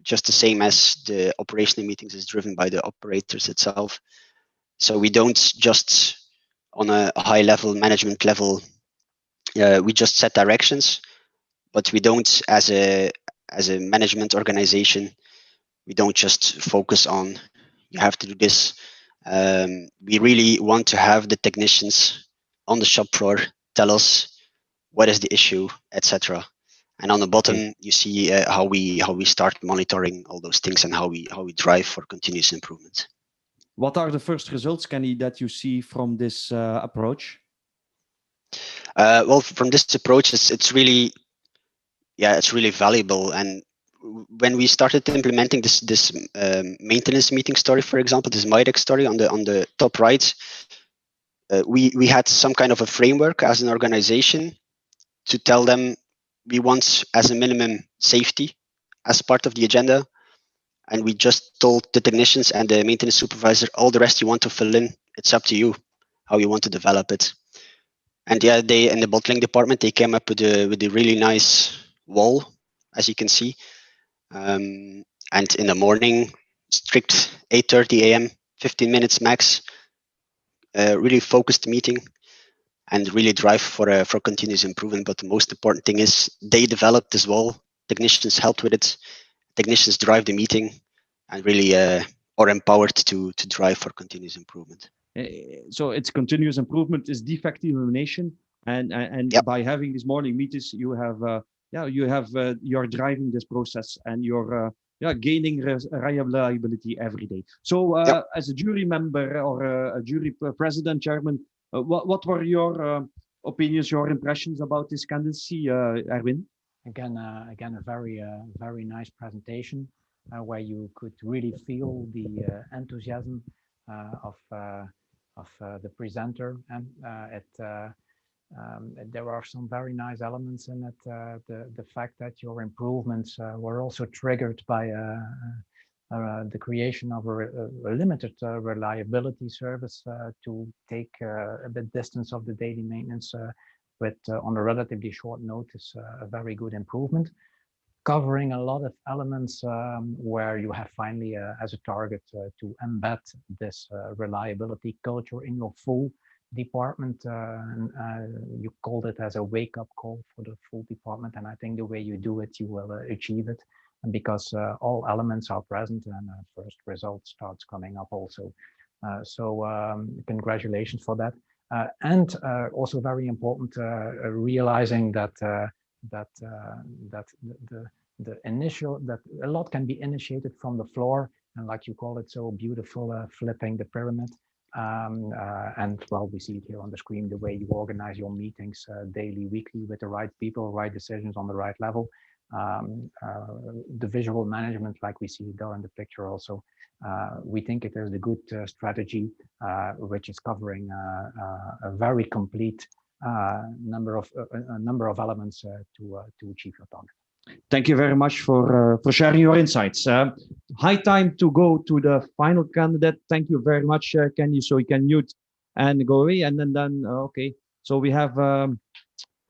just the same as the operational meetings is driven by the operators itself. So we don't just on a high level management level, we just set directions, but we don't as a management organization, we don't just focus on you have to do this. We really want to have the technicians on the shop floor tell us what is the issue, etc. And on the bottom, you see how we start monitoring all those things and how we drive for continuous improvement. What are the first results, Kenny, that you see from this approach? Well, from this approach, it's really valuable. And when we started implementing this maintenance meeting story, for example, this MyDex story on the top right, we had some kind of a framework as an organization to tell them we want as a minimum safety as part of the agenda. And we just told the technicians and the maintenance supervisor, all the rest you want to fill in, it's up to you how you want to develop it. And yeah, they in the bottling department, they came up with a really nice wall, as you can see. And in the morning, strict 8:30 a.m., 15 minutes max, really focused meeting and really drive for continuous improvement. But the most important thing is they developed this wall, technicians helped with it, technicians drive the meeting, and really are empowered to drive for continuous improvement. So it's continuous improvement is defect elimination, and by having these morning meetings, you have you're driving this process and you're gaining reliability every day. So as a jury member or a jury president, chairman, what were your opinions, your impressions about this candidacy, Erwin? Again, a very nice presentation where you could really feel the enthusiasm of the presenter, and there are some very nice elements in it. The fact that your improvements were also triggered by the creation of a limited reliability service to take a bit distance of the daily maintenance, but on a relatively short notice, a very good improvement, covering a lot of elements where you have finally as a target to embed this reliability culture in your full department. You called it as a wake-up call for the full department, and I think the way you do it, you will achieve it. And because all elements are present, and first result starts coming up also. So congratulations for that. And also very important, realizing that a lot can be initiated from the floor, and like you call it so beautiful, flipping the pyramid. And well, we see it here on the screen, the way you organize your meetings daily, weekly, with the right people, right decisions on the right level. The visual management, like we see there in the picture also, we think it is a good strategy, which is covering a very complete number of elements to achieve your target. Thank you very much for sharing your insights. High time to go to the final candidate. Thank you very much, Kenny. So you can mute and go away, and then okay. So we have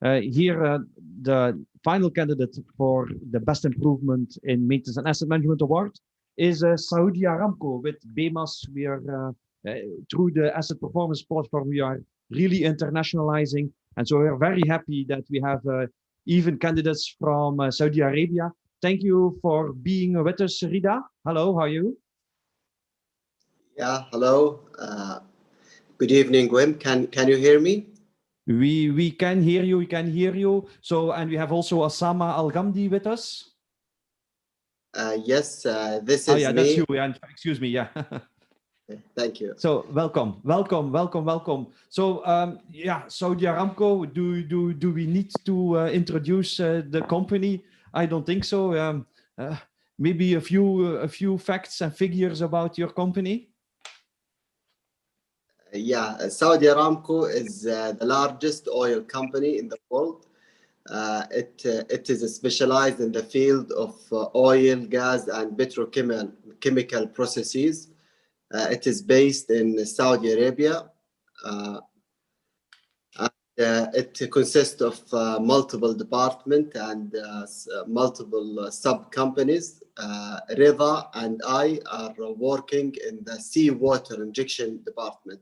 here the final candidate for the best improvement in maintenance and asset management award is Saudi Aramco with BEMAS. We are through the asset performance platform, we are really internationalizing, and so we're very happy that we have even candidates from Saudi Arabia. Thank you for being with us, Rida. Hello, how are you? Yeah, hello. Good evening, Wim. Can you hear me? We can hear you. We can hear you. So, and we have also Osama Al Ghamdi with us. Yes, this is me. That's you. Excuse me. Yeah. Thank you. So welcome. So Saudi Aramco. Do we need to introduce the company? I don't think so. Maybe a few facts and figures about your company. Yeah, Saudi Aramco is the largest oil company in the world. It is specialized in the field of oil, gas, and petrochemical processes. It is based in Saudi Arabia. It consists of multiple departments and multiple sub-companies. Reza and I are working in the seawater injection department.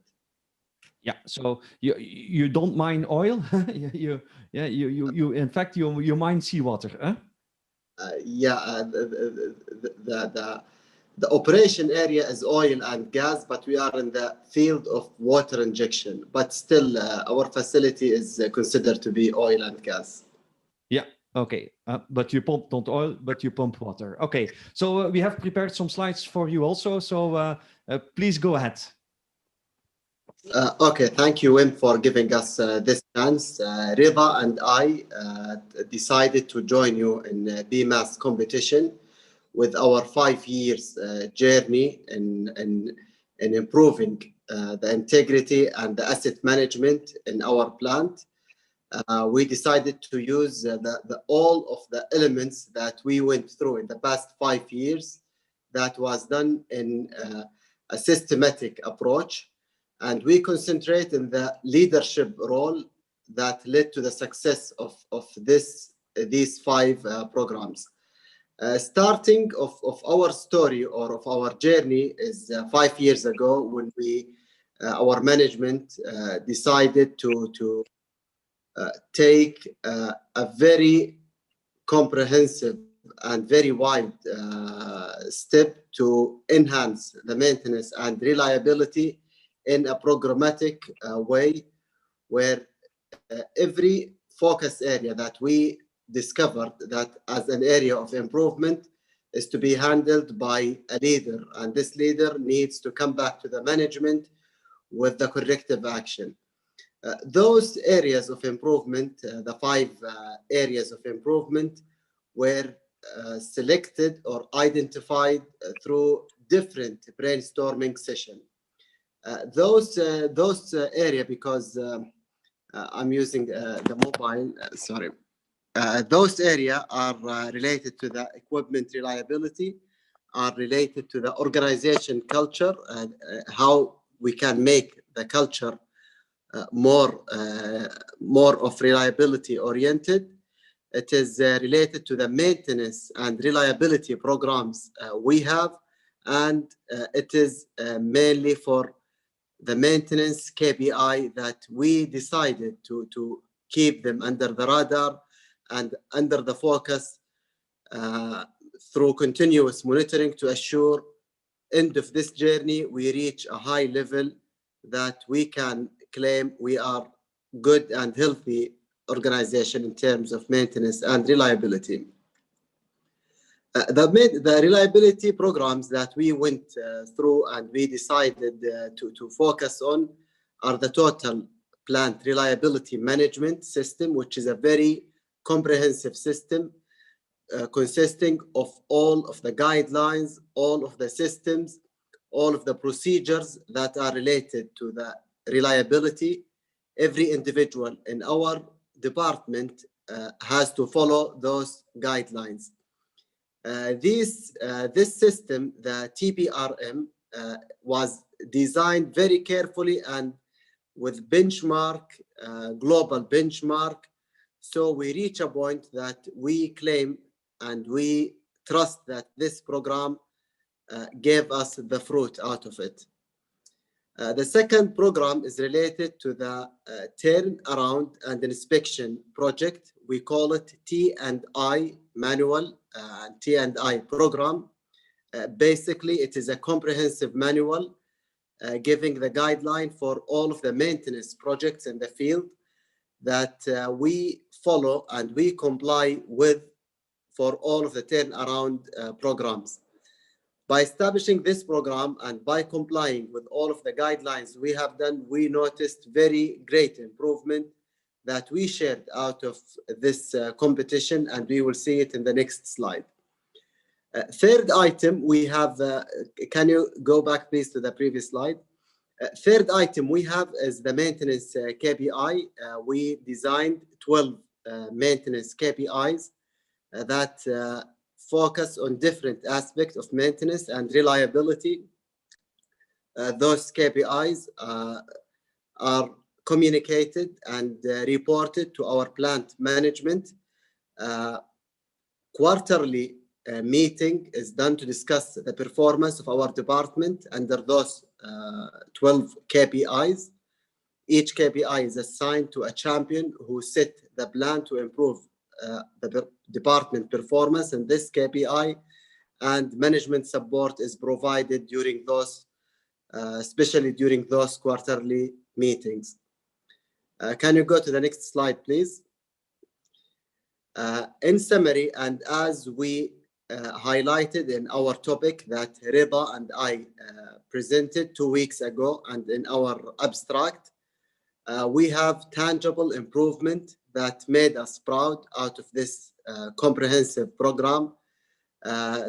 Yeah, so you don't mine oil. you in fact you mine seawater, huh? The operation area is oil and gas, but we are in the field of water injection. But still, our facility is considered to be oil and gas. Yeah. Okay. But you pump not oil, but you pump water. Okay. So we have prepared some slides for you also. So please go ahead. Okay. Thank you, Wim, for giving us this chance. Reza and I decided to join you in BMAS competition with our 5 years journey in improving the integrity and the asset management in our plant. We decided to use all of the elements that we went through in the past 5 years that was done in a systematic approach. And we concentrate in the leadership role that led to the success of these 5 programs. Starting of our story or of our journey is 5 years ago when our management decided to take a very comprehensive and very wide step to enhance the maintenance and reliability in a programmatic way, where every focus area that we discovered that as an area of improvement is to be handled by a leader, and this leader needs to come back to the management with the corrective action. Those areas of improvement, the 5 areas of improvement, were selected or identified through different brainstorming sessions. Those area, because I'm using the mobile, sorry. Those areas are related to the equipment reliability, are related to the organization culture, and how we can make the culture more of reliability oriented. It is related to the maintenance and reliability programs we have, and it is mainly for the maintenance KPI that we decided to keep them under the radar and under the focus through continuous monitoring to assure end of this journey we reach a high level that we can claim we are good and healthy organization in terms of maintenance and reliability. The reliability programs that we went through and we decided to focus on are the total plant reliability management system, which is a very comprehensive system consisting of all of the guidelines, all of the systems, all of the procedures that are related to the reliability. Every individual in our department has to follow those guidelines. This system, the TPRM, was designed very carefully and with benchmark, global benchmark. So we reach a point that we claim and we trust that this program gave us the fruit out of it. The second program is related to the turnaround and inspection project. We call it T&I manual and T&I program. Basically, it is a comprehensive manual giving the guideline for all of the maintenance projects in the field that we follow and we comply with for all of the turnaround programs. By establishing this program and by complying with all of the guidelines we have done, we noticed very great improvement that we shared out of this competition, and we will see it in the next slide. Third item we have, can you go back please to the previous slide? Third item we have is the maintenance KPI. We designed 12 maintenance KPIs that focus on different aspects of maintenance and reliability. Those KPIs are communicated and reported to our plant management. Quarterly meeting is done to discuss the performance of our department under those 12 KPIs. Each KPI is assigned to a champion who set the plan to improve the department performance in this KPI, and management support is provided during those, especially during those quarterly meetings. Can you go to the next slide, please? In summary, and as we highlighted in our topic that Rida and I presented 2 weeks ago, and in our abstract, we have tangible improvement that made us proud out of this comprehensive program.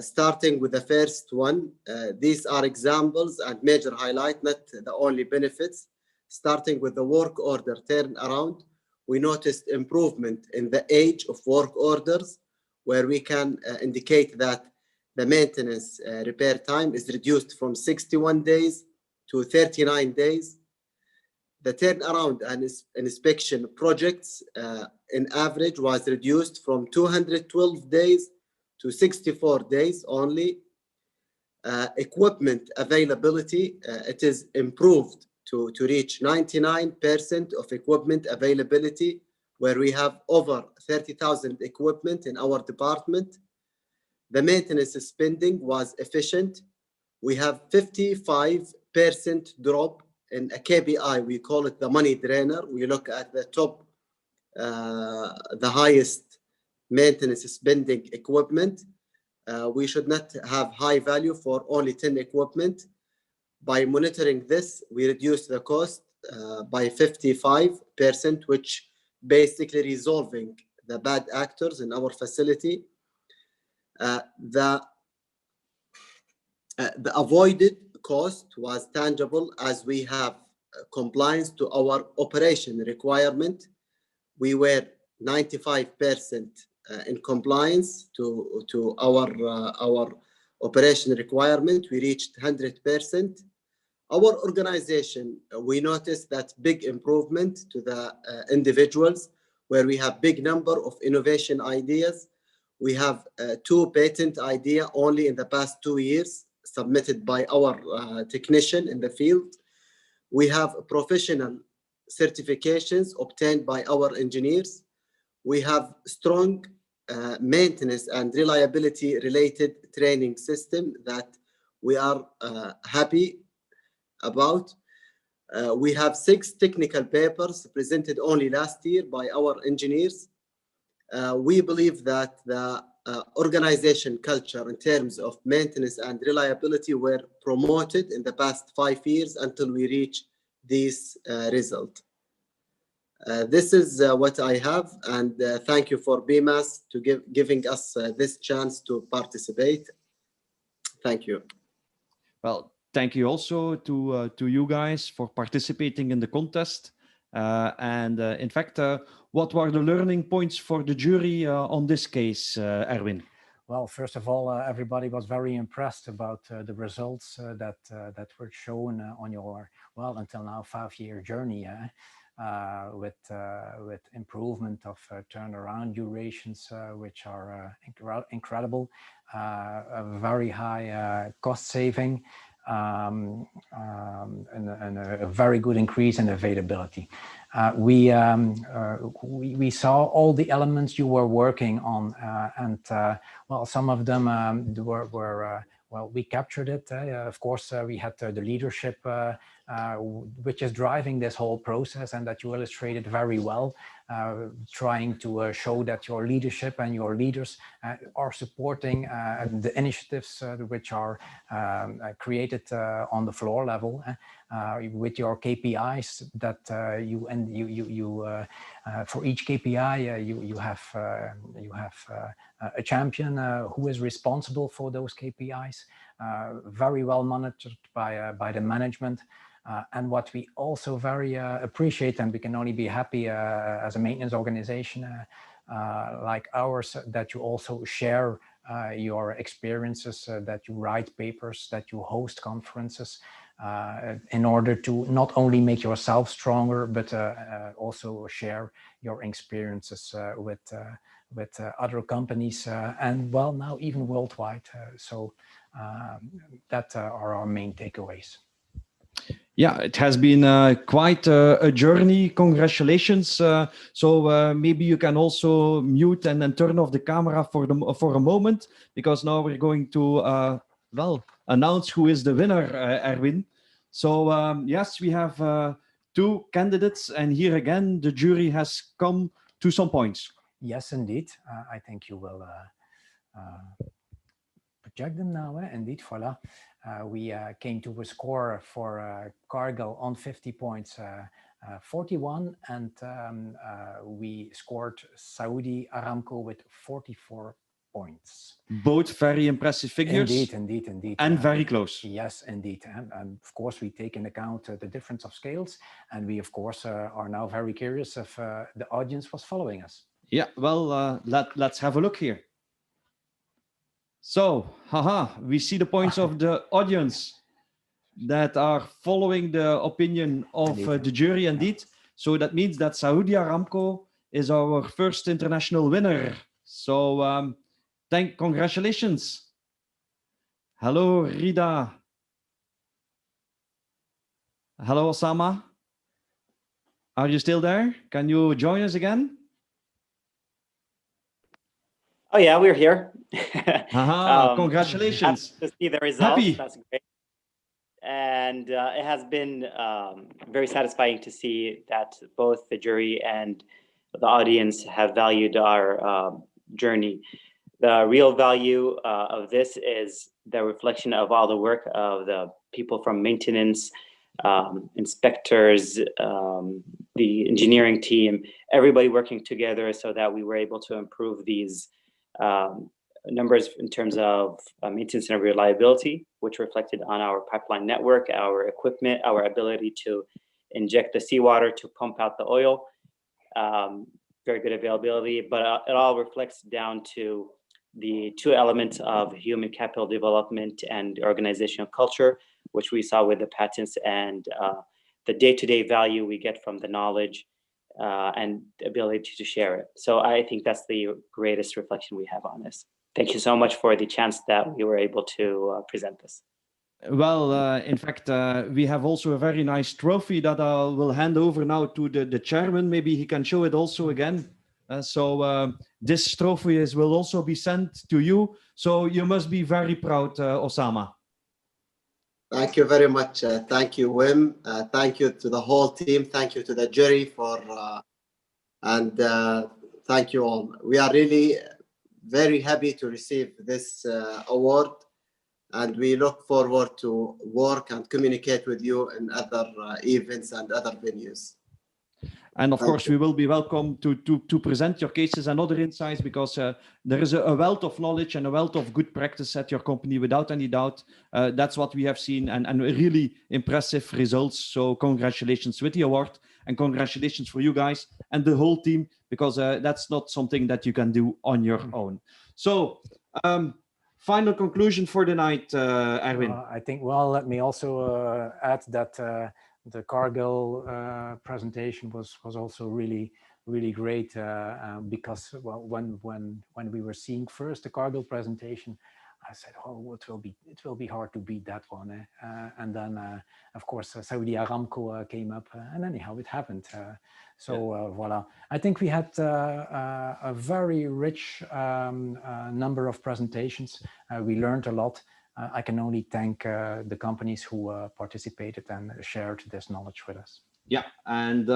Starting with the first one, these are examples and major highlight, not the only benefits. Starting with the work order turnaround, we noticed improvement in the age of work orders, where we can indicate that the maintenance repair time is reduced from 61 days to 39 days. The turnaround and inspection projects in average was reduced from 212 days to 64 days only. Equipment availability, it is improved to reach 99% of equipment availability, where we have over 30,000 equipment in our department. The maintenance spending was efficient. We have 55% drop in a KPI, we call it the money drainer. We look at the top, the highest maintenance spending equipment. We should not have high value for only 10 equipment. By monitoring this, we reduce the cost by 55%, which basically resolving the bad actors in our facility. The avoided cost was tangible as we have compliance to our operation requirement. We were 95% in compliance to our operation requirement. We reached 100%. Our organization, we noticed that big improvement to the individuals, where we have big number of innovation ideas. We have 2 patent idea only in the past 2 years submitted by our technician in the field. We have professional certifications obtained by our engineers. We have strong maintenance and reliability related training system that we are happy about. We have 6 technical papers presented only last year by our engineers. We believe that the organization culture in terms of maintenance and reliability were promoted in the past 5 years until we reach this result. This is what I have, and thank you for BMAS to giving us this chance to participate. Thank you. Well, thank you also to you guys for participating in the contest. In fact, what were the learning points for the jury on this case, Erwin? Well, first of all, everybody was very impressed about the results that were shown on your, well, until now 5-year journey. With improvement of turnaround durations, which are incredible, a very high cost saving, and a very good increase in availability. We saw all the elements you were working on, and well, some of them were well, we captured it. Of course, we had the leadership, which is driving this whole process, and that you illustrated very well, trying to show that your leadership and your leaders are supporting the initiatives which are created on the floor level, with your KPIs that for each KPI you have a champion who is responsible for those KPIs, very well monitored by the management. And what we also very appreciate, and we can only be happy as a maintenance organization like ours, that you also share your experiences, that you write papers, that you host conferences, in order to not only make yourself stronger, but also share your experiences with other companies and well, now even worldwide. That are our main takeaways. Yeah, it has been quite a journey. Congratulations. Maybe you can also mute and then turn off the camera for a moment, because now we're going to announce who is the winner, Erwin. So yes, we have two candidates, and here again the jury has come to some points. Yes, indeed. I think you will project them now. Indeed, voila. We came to a score for Cargill on 50 points, 41, and we scored Saudi Aramco with 44 points. Both very impressive figures. Indeed. And very close. Yes, indeed. And of course, we take into account the difference of scales. And we, of course, are now very curious if the audience was following us. Yeah, well, let's have a look here. So, we see the points of the audience that are following the opinion of the jury, indeed. So that means that Saudi Aramco is our first international winner. So congratulations. Hello, Rida. Hello, Osama. Are you still there? Can you join us again? Oh yeah, we're here. Congratulations. Happy to see the results. Happy. That's great. And it has been very satisfying to see that both the jury and the audience have valued our journey. The real value of this is the reflection of all the work of the people from maintenance, inspectors, the engineering team, everybody working together so that we were able to improve these numbers in terms of maintenance and reliability, which reflected on our pipeline network, our equipment, our ability to inject the seawater to pump out the oil, very good availability, but it all reflects down to the two elements of human capital development and organizational culture, which we saw with the patents, and the day-to-day value we get from the knowledge and ability to share it. So I think that's the greatest reflection we have on this. Thank you so much for the chance that we were able to present this. Well, in fact, we have also a very nice trophy that I will hand over now to the chairman. Maybe he can show it also again. This trophy will also be sent to you. So you must be very proud, Osama. Thank you very much. Thank you, Wim. Thank you to the whole team. Thank you to the jury and thank you all. We are really very happy to receive this award, and we look forward to work and communicate with you in other events and other venues. And of course, we will be welcome to present your cases and other insights, because there is a wealth of knowledge and a wealth of good practice at your company, without any doubt. That's what we have seen, and really impressive results. So congratulations with the award, and congratulations for you guys and the whole team, because that's not something that you can do on your own. So final conclusion for the night, Erwin. I think, well, let me also add that the Cargill presentation was also really great, because well, when we were seeing first the Cargill presentation, I said, oh, it will be hard to beat that one. And then of course Saudi Aramco came up, and anyhow it happened. Voila. I think we had a very rich number of presentations. We learned a lot. I can only thank the companies who participated and shared this knowledge with us. Yeah, and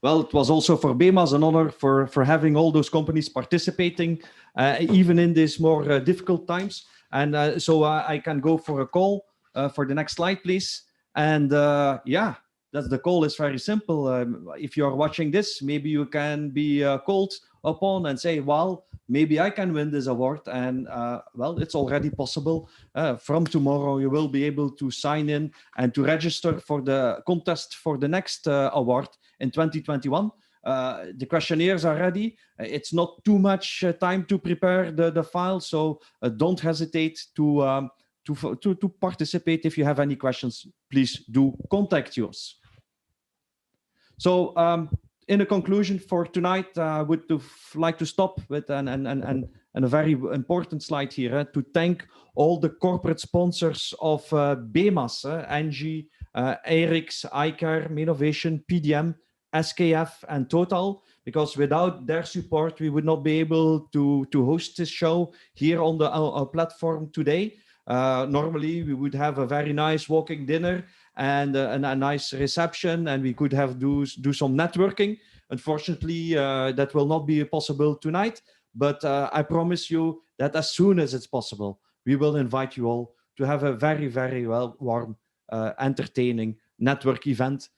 well, it was also for BEMAS an honor for having all those companies participating, even in these more difficult times. And so I can go for a call for the next slide, please. And yeah, the call is very simple. If you are watching this, maybe you can be called upon and say, well, maybe I can win this award. And well, it's already possible. From tomorrow, you will be able to sign in and to register for the contest for the next award in 2021. The questionnaires are ready. It's not too much time to prepare the file, so don't hesitate to to participate. If you have any questions, please do contact us. So in a conclusion for tonight, I would like to stop with a very important slide here to thank all the corporate sponsors of BEMAS, Engie, Erics, iCare, Innovation, PDM, SKF, and Total, because without their support, we would not be able to host this show here on our platform today. Normally, we would have a very nice walking dinner and a nice reception, and we could have do some networking. Unfortunately, that will not be possible tonight, but I promise you that as soon as it's possible, we will invite you all to have a very, very warm, entertaining network event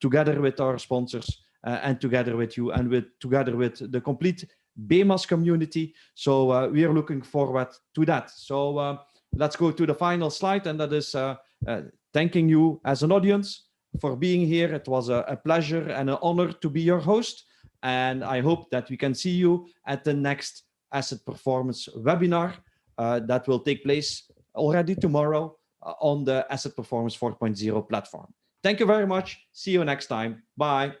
together with our sponsors and together with you and together with the complete BEMAS community. So we are looking forward to that. So let's go to the final slide, and that is thanking you as an audience for being here. It was a pleasure and an honor to be your host, and I hope that we can see you at the next Asset Performance webinar that will take place already tomorrow on the Asset Performance 4.0 platform. Thank you very much. See you next time. Bye.